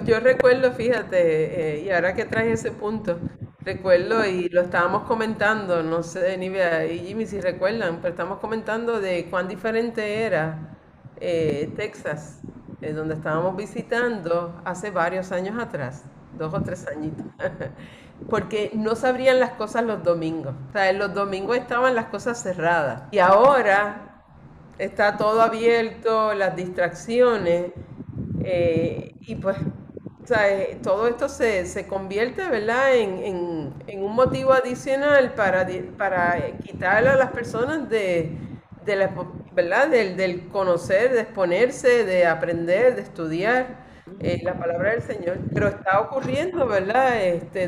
Yo recuerdo, fíjate, y ahora que traes ese punto, recuerdo y lo estábamos comentando, no sé, Nivea y Jimmy si recuerdan, pero estamos comentando de cuán diferente era Texas, donde estábamos visitando hace varios años atrás, 2 o 3 añitos, porque no se abrían las cosas los domingos, o sea, en los domingos estaban las cosas cerradas, y ahora está todo abierto, las distracciones, y pues, o sea, todo esto se convierte, ¿verdad?, en un motivo adicional para quitarle a las personas ¿verdad?, del conocer, de exponerse, de aprender, de estudiar la palabra del Señor. Pero está ocurriendo, ¿verdad?,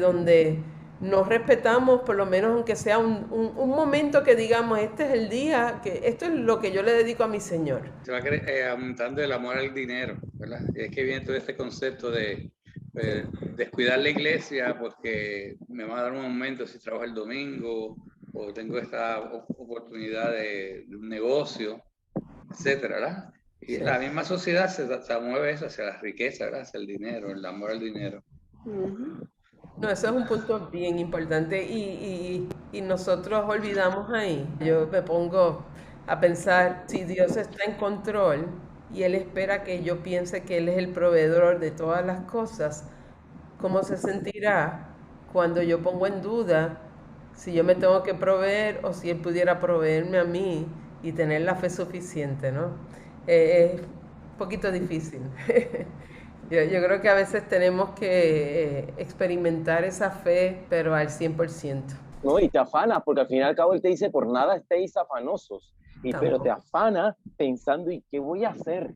donde no respetamos, por lo menos aunque sea un momento que digamos, este es el día, que esto es lo que yo le dedico a mi Señor. Se va aumentando el amor al dinero, ¿verdad? Y es que viene todo este concepto de descuidar la iglesia porque me va a dar un aumento si trabajo el domingo o tengo esta oportunidad de un negocio, etcétera, ¿verdad? Y la misma sociedad se mueve eso hacia la riqueza, ¿verdad? Hacia el dinero, el amor al dinero. Ujú. No, eso es un punto bien importante y nosotros olvidamos ahí. Yo me pongo a pensar, si Dios está en control y Él espera que yo piense que Él es el proveedor de todas las cosas, ¿cómo se sentirá cuando yo pongo en duda si yo me tengo que proveer o si Él pudiera proveerme a mí y tener la fe suficiente, ¿no? Es un poquito difícil. Yo creo que a veces tenemos que experimentar esa fe, pero al 100%. ¿No? Y te afana, porque al fin y al cabo él te dice, por nada estéis afanosos, pero te Tampoco. afana pensando, ¿y qué voy a hacer?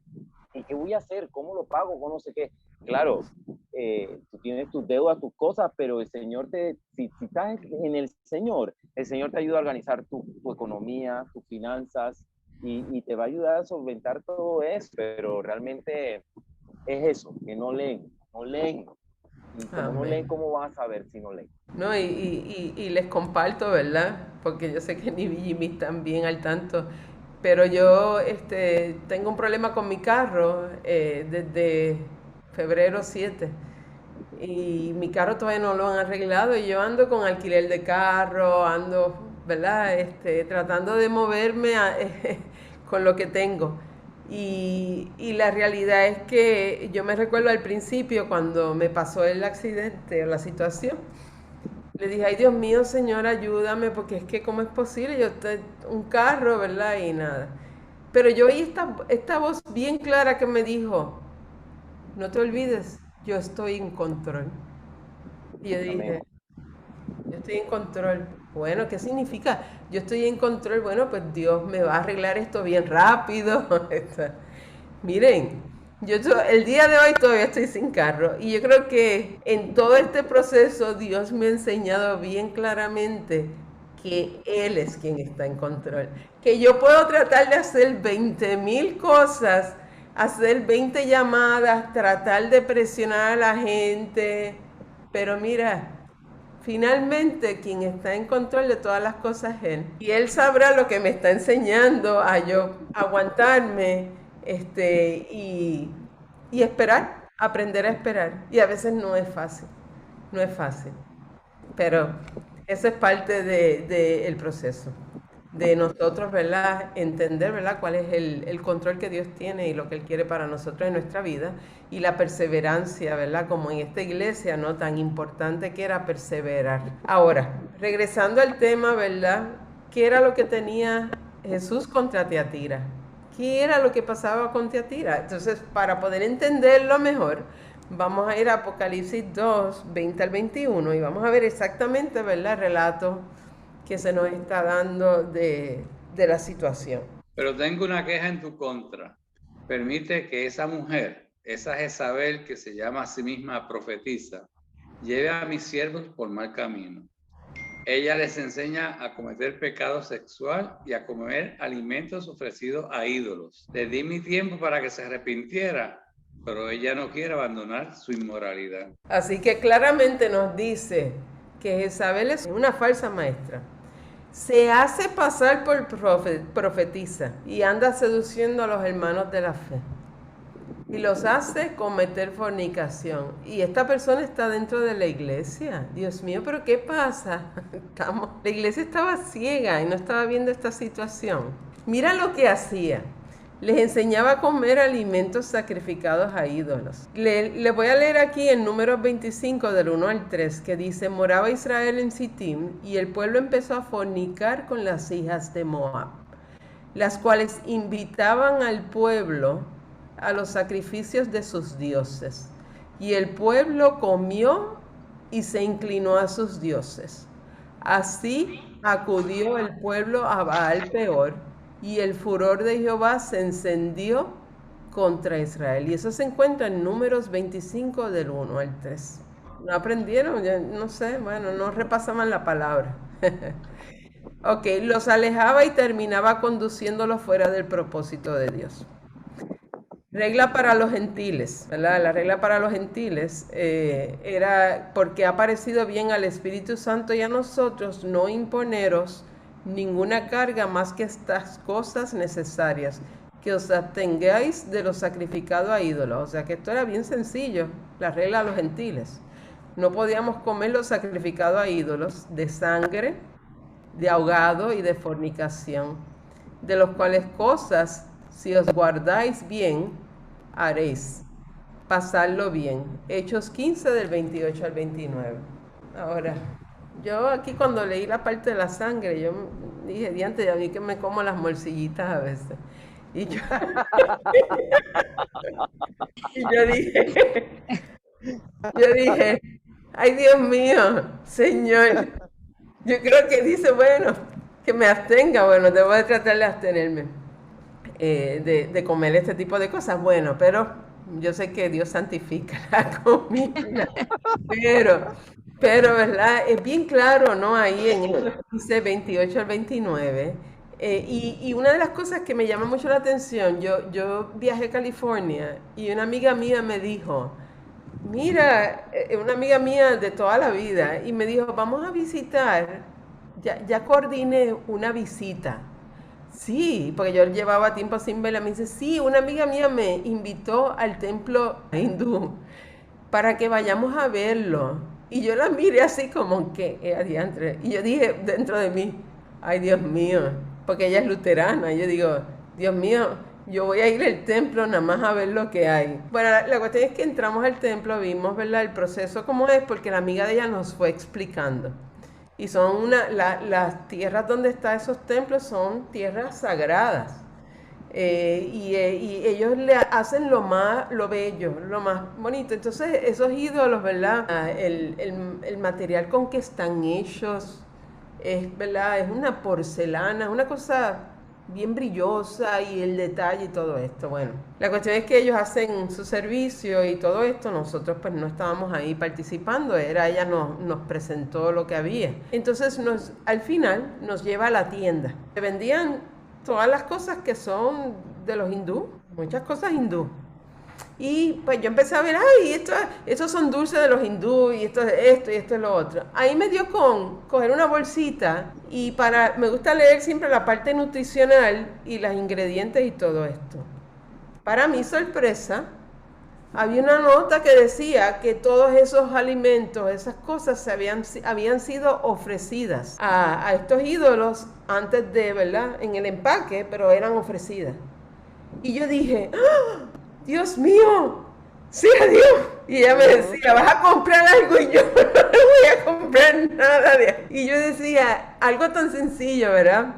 ¿Y qué voy a hacer? ¿Cómo lo pago? ¿Cómo no sé qué? Claro, tú tienes tus deudas, tus cosas, pero el Señor si estás en el Señor te ayuda a organizar tu economía, tus finanzas, y te va a ayudar a solventar todo eso, pero realmente es eso, que no leen, no leen. Y como no leen, Amén. ¿cómo van a saber si no leen? No, y les comparto, ¿verdad? Porque yo sé que ni y Jimmy están bien al tanto. Pero yo tengo un problema con mi carro desde febrero 7. Y mi carro todavía no lo han arreglado y yo ando con alquiler de carro, ando, ¿verdad? Tratando de moverme con lo que tengo. Y la realidad es que yo me recuerdo al principio cuando me pasó el accidente o la situación, le dije, ay Dios mío, Señor, ayúdame, porque es que cómo es posible, un carro, ¿verdad? Y nada. Pero yo oí esta voz bien clara que me dijo, no te olvides, yo estoy en control. Y yo Amén. dije, yo estoy en control. Bueno, ¿qué significa? Yo estoy en control. Bueno, pues Dios me va a arreglar esto bien rápido. Miren, el día de hoy todavía estoy sin carro y yo creo que en todo este proceso Dios me ha enseñado bien claramente que Él es quien está en control. Que yo puedo tratar de hacer 20,000 cosas, hacer 20 llamadas, tratar de presionar a la gente, pero mira, finalmente, quien está en control de todas las cosas es Él. Y Él sabrá lo que me está enseñando a yo aguantarme y esperar, aprender a esperar. Y a veces no es fácil, no es fácil. Pero eso es parte del proceso. De nosotros, ¿verdad? Entender, ¿verdad? Cuál es el control que Dios tiene y lo que Él quiere para nosotros en nuestra vida. Y la perseverancia, ¿verdad? Como en esta iglesia, ¿no? Tan importante que era perseverar. Ahora, regresando al tema, ¿verdad? ¿Qué era lo que tenía Jesús contra Tiatira? ¿Qué era lo que pasaba con Tiatira? Entonces, para poder entenderlo mejor, vamos a ir a Apocalipsis 2, 20 al 21 y vamos a ver exactamente, ¿verdad? El relato que se nos está dando de la situación. Pero tengo una queja en tu contra. Permite que esa mujer, esa Jezabel que se llama a sí misma profetisa, lleve a mis siervos por mal camino. Ella les enseña a cometer pecado sexual y a comer alimentos ofrecidos a ídolos. Le di mi tiempo para que se arrepintiera, pero ella no quiere abandonar su inmoralidad. Así que claramente nos dice que Jezabel es una falsa maestra. Se hace pasar por profetisa y anda seduciendo a los hermanos de la fe. Y los hace cometer fornicación. Y esta persona está dentro de la iglesia. Dios mío, pero ¿qué pasa? La iglesia estaba ciega y no estaba viendo esta situación. Mira lo que hacía. Les enseñaba a comer alimentos sacrificados a ídolos. Le voy a leer aquí en Números 25 del 1 al 3 que dice, moraba Israel en Sittim y el pueblo empezó a fornicar con las hijas de Moab, las cuales invitaban al pueblo a los sacrificios de sus dioses. Y el pueblo comió y se inclinó a sus dioses. Así acudió el pueblo a Baal Peor, y el furor de Jehová se encendió contra Israel. Y eso se encuentra en Números 25 del 1 al 3. ¿No aprendieron? Yo no sé, bueno, no repasaban la palabra. Ok, los alejaba y terminaba conduciéndolos fuera del propósito de Dios. Regla para los gentiles, ¿verdad? La regla para los gentiles era porque ha parecido bien al Espíritu Santo y a nosotros no imponeros ninguna carga más que estas cosas necesarias, que os abstengáis de lo sacrificado a ídolos. O sea que esto era bien sencillo, la regla a los gentiles. no podíamos comer lo sacrificado a ídolos, de sangre, de ahogado y de fornicación, de los cuales cosas, si os guardáis bien, haréis. Pasarlo bien. Hechos 15 del 28 al 29. Ahora, yo aquí cuando leí la parte de la sangre, yo dije, diante, a mí que me como las morcillitas a veces. Y yo, y yo dije, ay Dios mío, Señor, yo creo que dice, bueno, que me abstenga, bueno, debo de tratar de abstenerme de comer este tipo de cosas, bueno, pero yo sé que Dios santifica la comida, pero, ¿verdad? Es bien claro, ¿no? Ahí en el 15, 28 al 29. Y una de las cosas que me llama mucho la atención, yo viajé a California y una amiga mía me dijo, mira, una amiga mía de toda la vida, y me dijo, vamos a visitar, ya coordiné una visita. Sí, porque yo llevaba tiempo sin verla. Me dice, sí, una amiga mía me invitó al templo hindú para que vayamos a verlo. Y yo la miré así como que, adiantre. Y yo dije dentro de mí, ay Dios mío, porque ella es luterana. Yo digo, Dios mío, yo voy a ir al templo nada más a ver lo que hay. Bueno, la cuestión es que entramos al templo, vimos, ¿verdad?, el proceso como es, porque la amiga de ella nos fue explicando. Y son las tierras donde están esos templos son tierras sagradas. Y ellos le hacen lo bello, lo más bonito. Entonces, esos ídolos, ¿verdad? El material con que están hechos, ¿verdad? Es una porcelana, una cosa bien brillosa y el detalle y todo esto. Bueno, la cuestión es que ellos hacen su servicio y todo esto. Nosotros pues no estábamos ahí participando, ella nos presentó lo que había. Entonces, al final nos lleva a la tienda. Se vendían todas las cosas que son de los hindú, muchas cosas hindú. Y pues yo empecé a ver, ay, estos son dulces de los hindú, y esto es lo otro. Ahí me dio con coger una bolsita y me gusta leer siempre la parte nutricional y los ingredientes y todo esto. Para mi sorpresa, había una nota que decía que todos esos alimentos, esas cosas habían sido ofrecidas a estos ídolos antes de, ¿verdad?, en el empaque, pero eran ofrecidas. Y yo dije, ¡ah! Dios mío, sí, Dios. Y ella me decía, ¿vas a comprar algo? Y yo no voy a comprar nada de ahí. Y yo decía, algo tan sencillo, ¿verdad?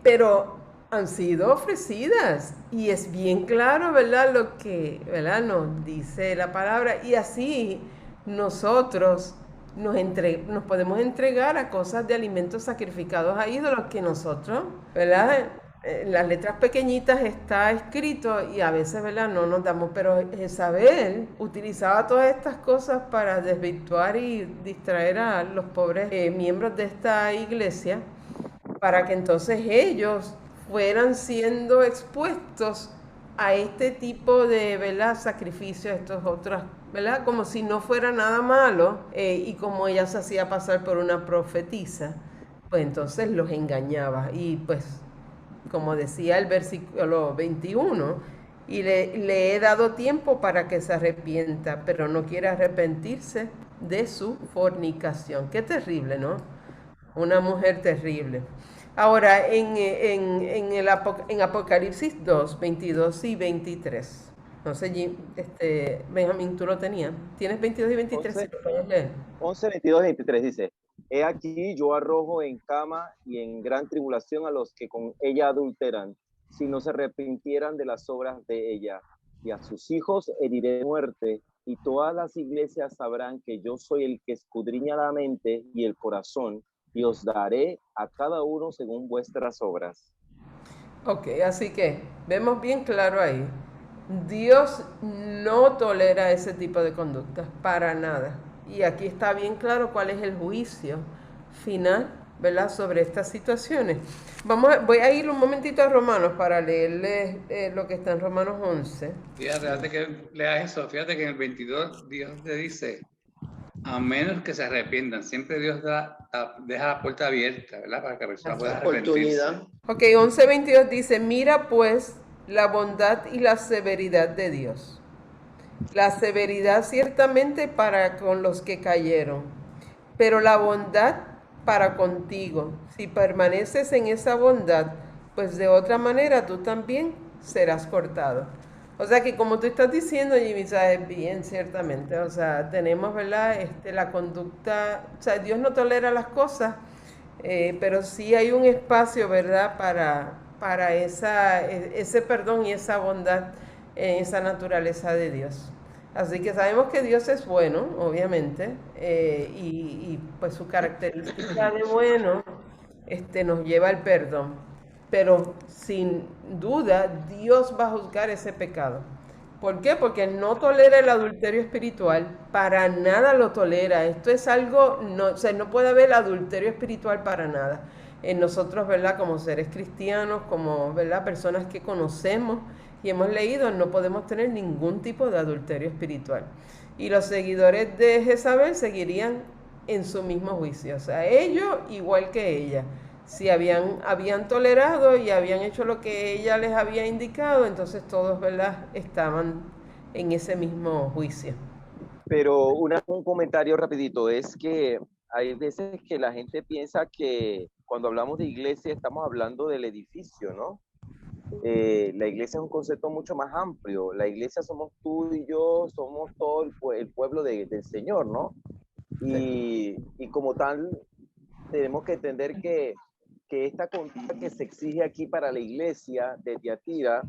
Pero han sido ofrecidas y es bien claro, ¿verdad?, lo que, ¿verdad?, nos dice la palabra, y así nosotros nos podemos entregar a cosas de alimentos sacrificados a ídolos que nosotros, ¿verdad?, en las letras pequeñitas está escrito y a veces, ¿verdad?, no nos damos, pero Jezabel utilizaba todas estas cosas para desvirtuar y distraer a los pobres miembros de esta iglesia, para que entonces ellos fueran siendo expuestos a este tipo de, ¿verdad?, sacrificios, estos otros, ¿verdad?, como si no fuera nada malo, y como ella se hacía pasar por una profetisa, pues entonces los engañaba. Y pues, como decía el versículo 21, y le he dado tiempo para que se arrepienta, pero no quiere arrepentirse de su fornicación. Qué terrible, ¿no? Una mujer terrible. Ahora, en Apocalipsis 2, 22 y 23. No sé, Benjamín, tú lo tenías. ¿Tienes 22 y 23? 11, Si lo puedes leer. 11, 22, 23 dice, he aquí yo arrojo en cama y en gran tribulación a los que con ella adulteran, si no se arrepintieran de las obras de ella, y a sus hijos heriré muerte, y todas las iglesias sabrán que yo soy el que escudriña la mente y el corazón, y os daré a cada uno según vuestras obras. Ok, así que vemos bien claro ahí. Dios no tolera ese tipo de conductas para nada. Y aquí está bien claro cuál es el juicio final, ¿verdad?, sobre estas situaciones. Voy a ir un momentito a Romanos para leerles lo que está en Romanos 11. Fíjate, antes que leas eso, fíjate que en el 22 Dios te dice, a menos que se arrepientan, siempre Dios deja la puerta abierta, ¿verdad?, para que la persona pueda arrepentirse. Oportunidad. Ok, 11:22 dice, mira pues la bondad y la severidad de Dios, La severidad ciertamente para con los que cayeron, pero la bondad para contigo. Si permaneces en esa bondad, pues de otra manera tú también serás cortado. O sea que como tú estás diciendo, Jimmy, sabes bien, ciertamente. O sea, tenemos, ¿verdad? La conducta, o sea, Dios no tolera las cosas, pero sí hay un espacio, ¿verdad? Para ese perdón y esa bondad en esa naturaleza de Dios. Así que sabemos que Dios es bueno, obviamente, y pues su característica de bueno nos lleva al perdón. Pero sin duda Dios va a juzgar ese pecado. ¿Por qué? Porque no tolera el adulterio espiritual, para nada lo tolera. Esto es algo, no, o sea, no puede haber adulterio espiritual para nada. En nosotros, ¿verdad? Como seres cristianos, como, ¿verdad? Personas que conocemos y hemos leído, no podemos tener ningún tipo de adulterio espiritual. Y los seguidores de Jezabel seguirían en su mismo juicio, o sea, ellos igual que ella. Si habían tolerado y habían hecho lo que ella les había indicado, entonces todos, ¿verdad?, estaban en ese mismo juicio. Pero un comentario rapidito es que hay veces que la gente piensa que cuando hablamos de iglesia estamos hablando del edificio, ¿no? La iglesia es un concepto mucho más amplio. La iglesia somos tú y yo, somos todo el pueblo del Señor, ¿no? Y como tal, tenemos que entender que esta conducta que se exige aquí para la iglesia de Tiatira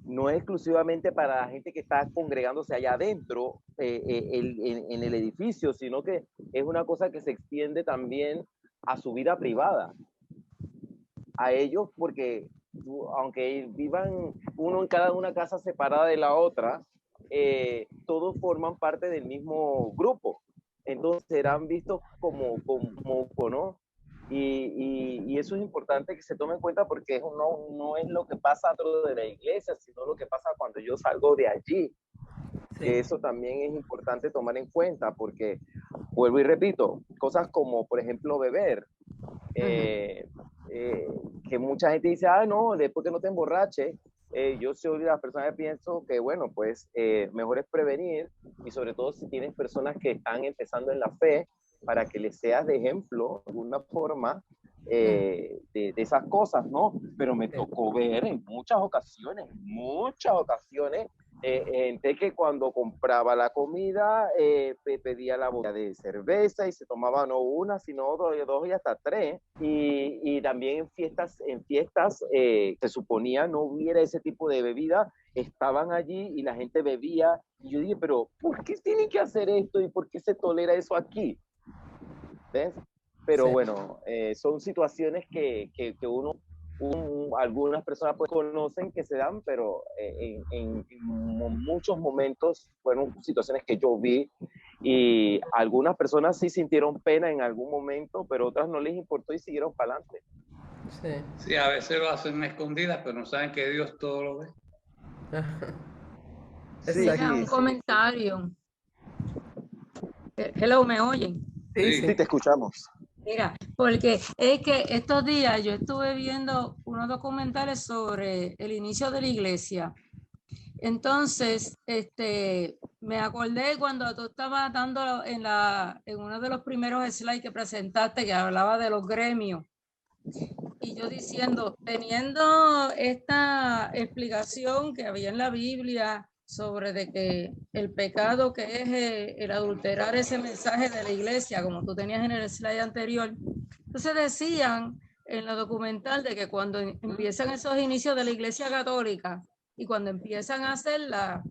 no es exclusivamente para la gente que está congregándose allá adentro en el edificio, sino que es una cosa que se extiende también a su vida privada, a ellos, porque aunque vivan uno en cada una casa separada de la otra, todos forman parte del mismo grupo, entonces serán vistos como ¿no? Y eso es importante que se tome en cuenta, porque no es lo que pasa dentro de la iglesia, sino lo que pasa cuando yo salgo de allí. Sí. Eso también es importante tomar en cuenta, porque, vuelvo y repito, cosas como, por ejemplo, beber, que mucha gente dice, no, después que no te emborraches. Yo soy de las personas que pienso que, bueno, pues mejor es prevenir, y sobre todo si tienes personas que están empezando en la fe, para que les seas de ejemplo de alguna forma de esas cosas, ¿no? Pero me tocó ver en muchas ocasiones, gente que cuando compraba la comida pedía la botella de cerveza y se tomaba no una, sino dos y hasta tres. Y también en fiestas se suponía no hubiera ese tipo de bebida, estaban allí y la gente bebía. Y yo dije, pero ¿por qué tienen que hacer esto y por qué se tolera eso aquí? ¿Ves? Pero Sí. bueno, son situaciones que algunas personas pues conocen que se dan, pero en muchos momentos fueron situaciones que yo vi, y algunas personas sí sintieron pena en algún momento, pero otras no les importó y siguieron para adelante. Sí. Sí, a veces lo hacen escondidas, pero no saben que Dios todo lo ve. Sí, Mira, un comentario. Hello, ¿me oyen? Sí, sí, te escuchamos. Mira, porque es que estos días yo estuve viendo unos documentales sobre el inicio de la iglesia. Entonces, me acordé cuando tú estabas dando en uno de los primeros slides que presentaste, que hablaba de los gremios. Y yo diciendo, teniendo esta explicación que había en la Biblia sobre de que el pecado que es el adulterar ese mensaje de la iglesia, como tú tenías en el slide anterior, entonces decían en lo documental de que cuando empiezan esos inicios de la iglesia católica y cuando empiezan a hacer las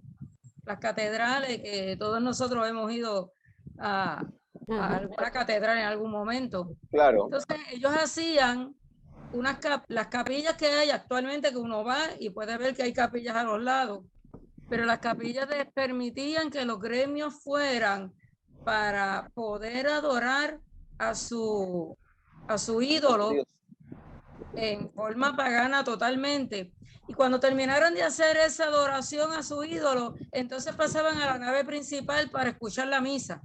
catedrales, que todos nosotros hemos ido a alguna catedral en algún momento. Claro. Entonces ellos hacían las capillas que hay actualmente, que uno va y puede ver que hay capillas a los lados, pero las capillas permitían que los gremios fueran para poder adorar a su ídolo en forma pagana totalmente. Y cuando terminaron de hacer esa adoración a su ídolo, entonces pasaban a la nave principal para escuchar la misa.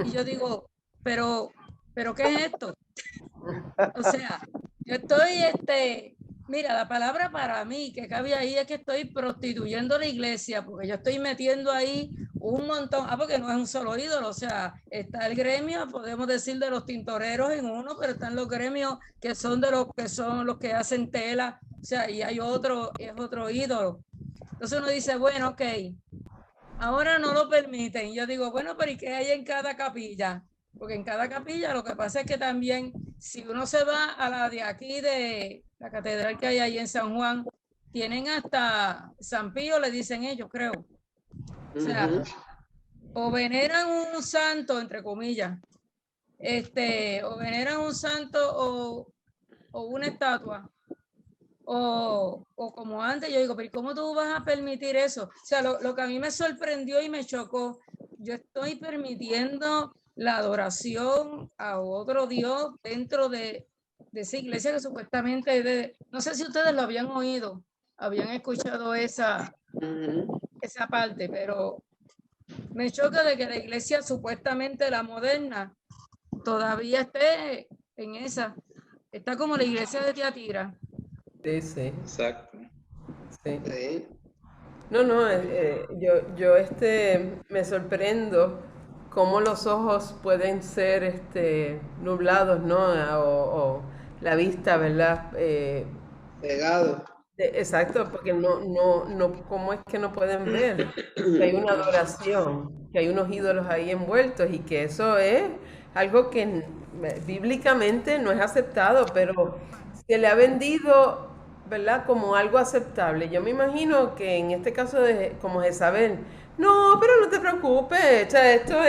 Y yo digo, pero ¿qué es esto? O sea, yo estoy Mira, la palabra para mí que cabe ahí es que estoy prostituyendo la iglesia, porque yo estoy metiendo ahí un montón, porque no es un solo ídolo, o sea, está el gremio, podemos decir de los tintoreros en uno, pero están los gremios que son los que hacen tela, o sea, y hay otro, es otro ídolo. Entonces uno dice, bueno, ok, ahora no lo permiten. Yo digo, bueno, pero ¿y qué hay en cada capilla? Porque en cada capilla lo que pasa es que también, si uno se va a la de aquí, de la catedral que hay ahí en San Juan, tienen hasta San Pío, le dicen ellos, creo. O sea, o veneran un santo, entre comillas, o veneran un santo o una estatua. O como antes, yo digo, pero ¿cómo tú vas a permitir eso? O sea, lo que a mí me sorprendió y me chocó, yo estoy permitiendo la adoración a otro Dios dentro de esa iglesia que supuestamente, no sé si ustedes lo habían oído, habían escuchado esa parte, pero me choca de que la iglesia supuestamente la moderna todavía esté en esa, está como la iglesia de Tiatira. Sí, sí. Exacto. Sí. Sí. No, yo me sorprendo cómo los ojos pueden ser nublados, ¿no? O la vista, ¿verdad? Pegado. Exacto, porque ¿cómo es que no pueden ver? Que hay una adoración, que hay unos ídolos ahí envueltos y que eso es algo que bíblicamente no es aceptado, pero se le ha vendido, ¿verdad? Como algo aceptable. Yo me imagino que en este caso como Jezabel, no, pero no te preocupes, o sea, esto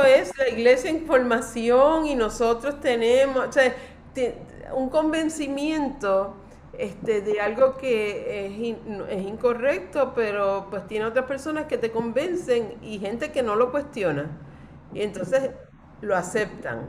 es la iglesia en formación y nosotros tenemos, o sea, un convencimiento de algo que es incorrecto, pero pues tiene otras personas que te convencen y gente que no lo cuestiona. Y entonces lo aceptan.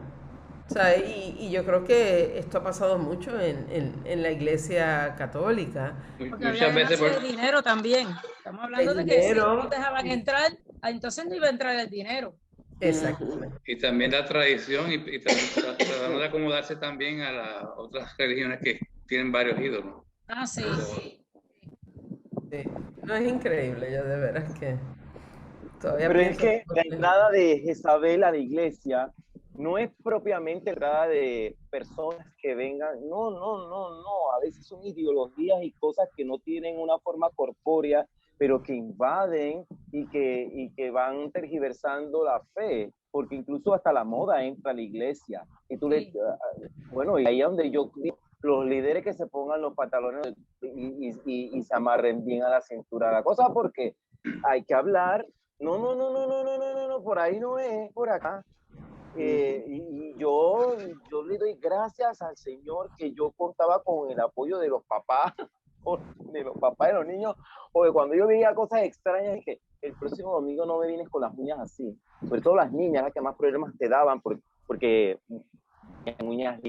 O sea, y yo creo que esto ha pasado mucho en la iglesia católica. Porque Muchas había veces ganancia de dinero también. Estamos hablando de que si no dejaban entrar, entonces no iba a entrar el dinero. Exactamente. y también la tradición y tratando de acomodarse también a las otras religiones que tienen varios ídolos. Ah, sí. Sí. No, es increíble, yo de veras que todavía Pero es pienso. que la entrada de Jezabel a la iglesia no es propiamente entrada de personas que vengan, no, a veces son ideologías y cosas que no tienen una forma corpórea, pero que invaden y que van tergiversando la fe, porque incluso hasta la moda entra a la iglesia. Y tú Sí. bueno, y ahí es donde yo digo, los líderes que se pongan los pantalones y se amarren bien a la cintura la cosa, porque hay que hablar. No, por ahí no es, por acá. Y yo le doy gracias al Señor que yo contaba con el apoyo de los papás, de los niños, o de cuando yo veía cosas extrañas, dije, el próximo domingo no me vienes con las uñas así. Sobre todo las niñas, las que más problemas te daban, porque uñas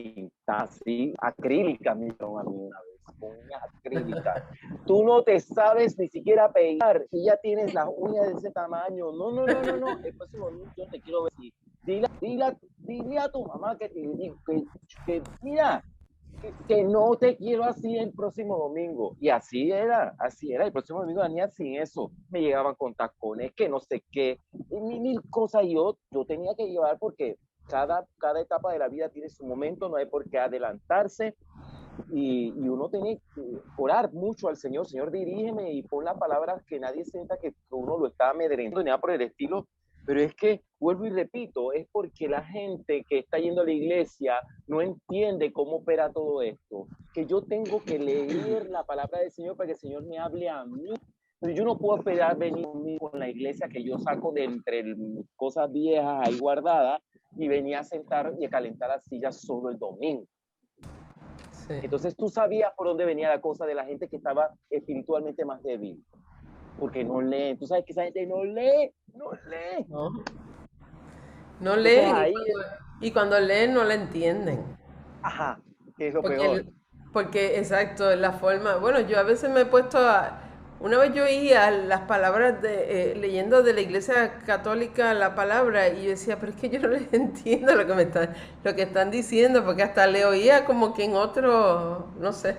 así, acrílicas, me dijeron a mí una vez, con uñas acrílicas. Tú no te sabes ni siquiera peinar y ya tienes las uñas de ese tamaño. No. El próximo domingo yo te quiero ver. Dile a tu mamá que mira, que no te quiero así el próximo domingo. Y así era. El próximo domingo venía sin eso. Me llegaban con tacones, que no sé qué, y mil cosas. Y yo tenía que llevar porque cada etapa de la vida tiene su momento, no hay por qué adelantarse. Y uno tiene que orar mucho al Señor. Señor, dirígeme y pon las palabras que nadie sienta que uno lo está amedrentando ni nada por el estilo. Pero es que, vuelvo y repito, es porque la gente que está yendo a la iglesia no entiende cómo opera todo esto. Que yo tengo que leer la palabra del Señor para que el Señor me hable a mí. Pero yo no puedo esperar venir con la iglesia que yo saco de entre cosas viejas ahí guardadas y venía a sentar y a calentar las sillas solo el domingo. Sí. Entonces tú sabías por dónde venía la cosa de la gente que estaba espiritualmente más débil. Porque no leen. Tú sabes que esa gente no lee. No leen. Y cuando leen no la entienden. Ajá, que es lo peor. Porque, exacto, la forma. Bueno, yo a veces me he puesto una vez yo oía las palabras leyendo de la Iglesia Católica la palabra y yo decía, pero es que yo no les entiendo lo que están diciendo, porque hasta le oía como que en otro, no sé.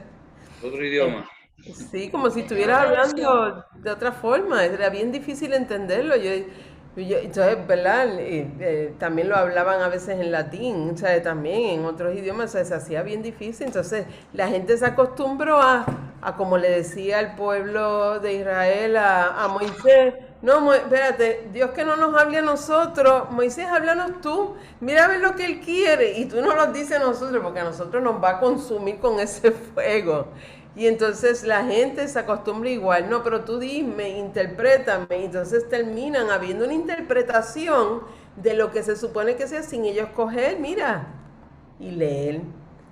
Otro idioma. Sí, como si estuvieras hablando de otra forma, era bien difícil entenderlo. Entonces, ¿verdad? También lo hablaban a veces en latín, o sea, también en otros idiomas, o sea, se hacía bien difícil. Entonces, la gente se acostumbró como le decía el pueblo de Israel a Moisés, no, espérate, Dios que no nos hable a nosotros, Moisés, háblanos tú, mira a ver lo que Él quiere, y tú no lo dices a nosotros, porque a nosotros nos va a consumir con ese fuego. Y entonces la gente se acostumbra igual, no, pero tú dime, interprétame, y entonces terminan habiendo una interpretación de lo que se supone que sea sin ellos coger, mira, y leer,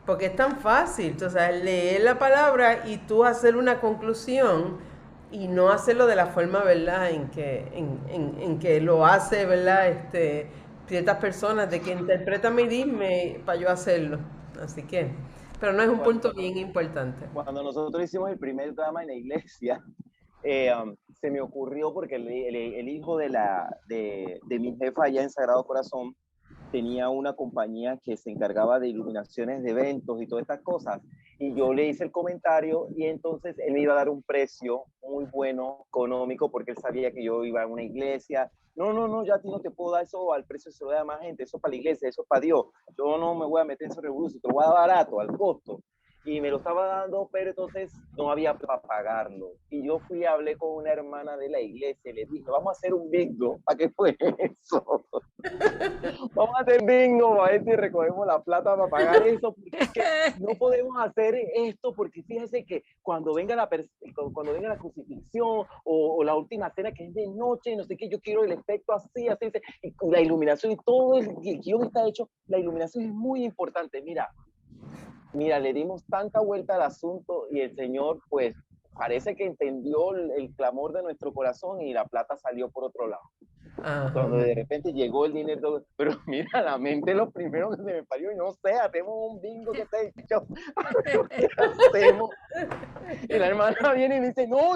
porque es tan fácil, o sea, leer la palabra y tú hacer una conclusión y no hacerlo de la forma, ¿verdad?, en que lo hace, ¿verdad?, ciertas personas, de que interprétame y dime para yo hacerlo, así que, pero no es un punto bien importante. Cuando nosotros hicimos el primer drama en la iglesia, se me ocurrió porque el hijo de mi jefa allá en Sagrado Corazón tenía una compañía que se encargaba de iluminaciones de eventos y todas estas cosas. Y yo le hice el comentario y entonces él me iba a dar un precio muy bueno, económico, porque él sabía que yo iba a una iglesia. No, ya a ti no te puedo dar eso al precio, se lo da a más gente, eso es para la iglesia, eso es para Dios. Yo no me voy a meter en esos revoluciones, te lo voy a dar barato, al costo. Y me lo estaba dando, pero entonces no había para pagarlo. Y yo fui y hablé con una hermana de la iglesia y le dije, vamos a hacer un bingo. ¿Para qué fue eso? Vamos a hacer bingo, a ver si recogemos la plata para pagar eso, porque no podemos hacer esto, porque fíjese que cuando venga la crucifixión o la última cena que es de noche, no sé qué, yo quiero el efecto así, y la iluminación y todo el guión está hecho, la iluminación es muy importante. Mira, le dimos tanta vuelta al asunto y el Señor, pues, parece que entendió el clamor de nuestro corazón y la plata salió por otro lado. Ajá. Cuando de repente llegó el dinero, pero mira, la mente lo primero que se me parió, y no sé, hacemos un bingo que te he dicho, ¿qué hacemos? Y la hermana viene y me dice, no,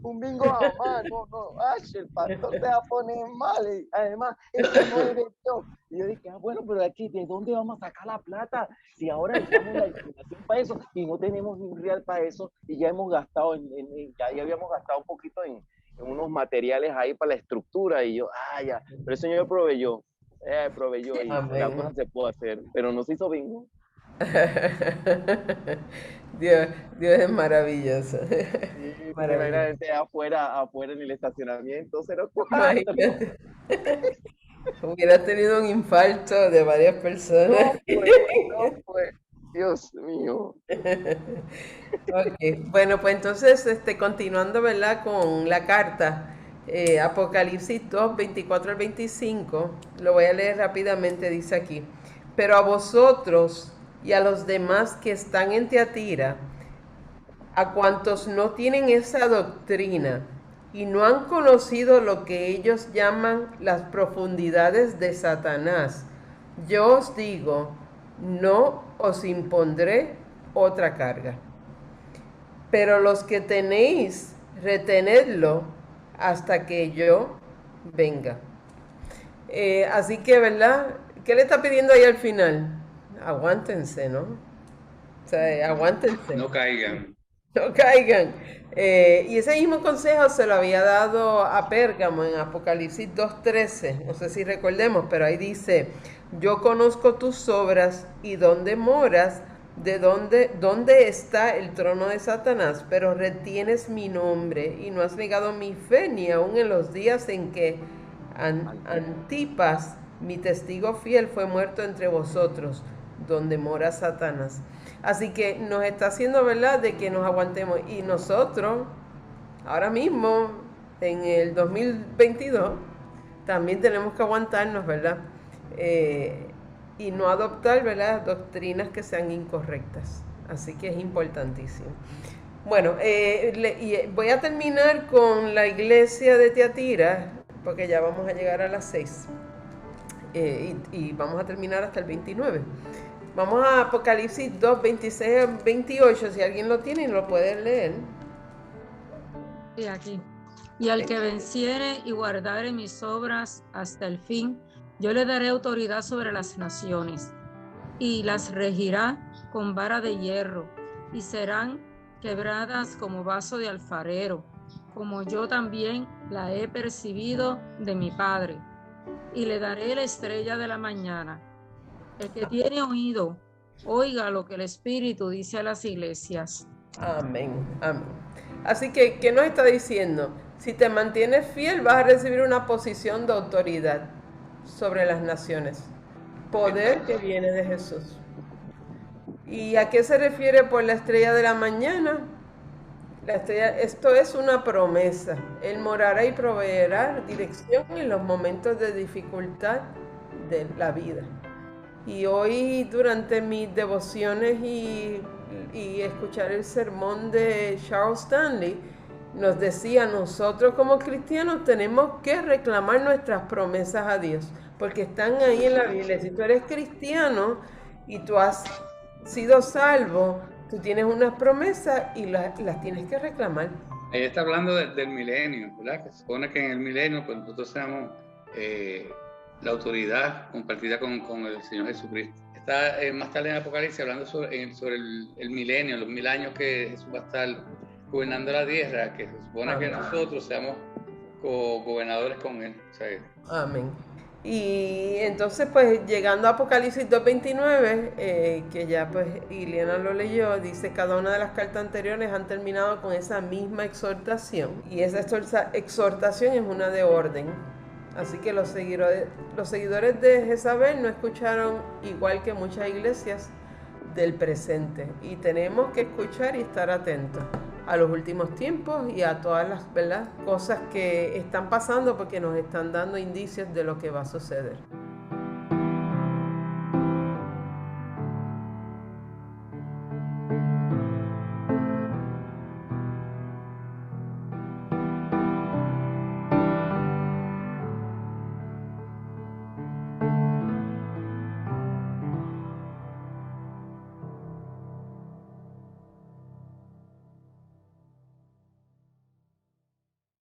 un bingo jamás, no, ay, el pastor te va a poner mal, y además, esto no es de Dios. Y yo dije, bueno, pero aquí, ¿de dónde vamos a sacar la plata? Si ahora echamos la iluminación para eso, y no tenemos ni un real para eso, y ya hemos gastado, ya habíamos gastado un poquito en unos materiales ahí para la estructura, y yo, ya, pero el Señor proveyó, y la cosa se pudo hacer, pero no se hizo bingo. Dios es maravilloso. Sí, imagínate afuera en el estacionamiento, 04. Imagínate. Hubiera tenido un infarto de varias personas. No fue. Dios mío. Okay. Bueno, pues entonces, continuando, ¿verdad?, con la carta, Apocalipsis 2, 24 al 25, lo voy a leer rápidamente, dice aquí, pero a vosotros y a los demás que están en Tiatira, a cuantos no tienen esa doctrina y no han conocido lo que ellos llaman las profundidades de Satanás, yo os digo, no os impondré otra carga. Pero los que tenéis, retenedlo hasta que yo venga. Así que, ¿verdad? ¿Qué le está pidiendo ahí al final? Aguántense, ¿no? O sea, aguántense. No caigan. No caigan. Y ese mismo consejo se lo había dado a Pérgamo en Apocalipsis 2:13. No sé si recordemos, pero ahí dice, yo conozco tus obras y dónde moras, dónde está el trono de Satanás, pero retienes mi nombre y no has negado mi fe ni aun en los días en que Antipas, mi testigo fiel, fue muerto entre vosotros, donde mora Satanás. Así que nos está haciendo, ¿verdad?, de que nos aguantemos. Y nosotros, ahora mismo, en el 2022, también tenemos que aguantarnos, ¿verdad? Y no adoptar, ¿verdad?, doctrinas que sean incorrectas. Así que es importantísimo. Bueno, voy a terminar con la iglesia de Tiatira, porque ya vamos a llegar a las 6. Y vamos a terminar hasta el 29. Vamos a Apocalipsis 2, 26 a 28, si alguien lo tiene y lo puede leer. Y aquí. Y al que venciere y guardare mis obras hasta el fin, yo le daré autoridad sobre las naciones, y las regirá con vara de hierro, y serán quebradas como vaso de alfarero, como yo también la he percibido de mi Padre. Y le daré la estrella de la mañana. El que tiene oído, oiga lo que el Espíritu dice a las iglesias. Amén, amén. Así que, ¿qué nos está diciendo? Si te mantienes fiel, vas a recibir una posición de autoridad sobre las naciones. Poder que viene de Jesús. ¿Y a qué se refiere por la estrella de la mañana? La estrella, esto es una promesa. Él morará y proveerá dirección en los momentos de dificultad de la vida. Y hoy, durante mis devociones y escuchar el sermón de Charles Stanley, nos decía, nosotros como cristianos tenemos que reclamar nuestras promesas a Dios, porque están ahí en la Biblia. Si tú eres cristiano y tú has sido salvo, tú tienes unas promesas y las tienes que reclamar. Ella está hablando del milenio, ¿verdad? Que se supone que en el milenio pues nosotros seamos la autoridad compartida con el Señor Jesucristo. Está más tarde en Apocalipsis hablando sobre el milenio, los 1000 años que Jesús va a estar gobernando la tierra, que se supone que nosotros seamos gobernadores con Él. O sea, amén. Y entonces, pues, llegando a Apocalipsis 2:29, que ya pues Ileana lo leyó, dice, cada una de las cartas anteriores han terminado con esa misma exhortación. Y esa exhortación es una de orden. Así que los seguidores de Jezabel no escucharon, igual que muchas iglesias, del presente. Y tenemos que escuchar y estar atentos a los últimos tiempos y a todas las, ¿verdad?, cosas que están pasando, porque nos están dando indicios de lo que va a suceder.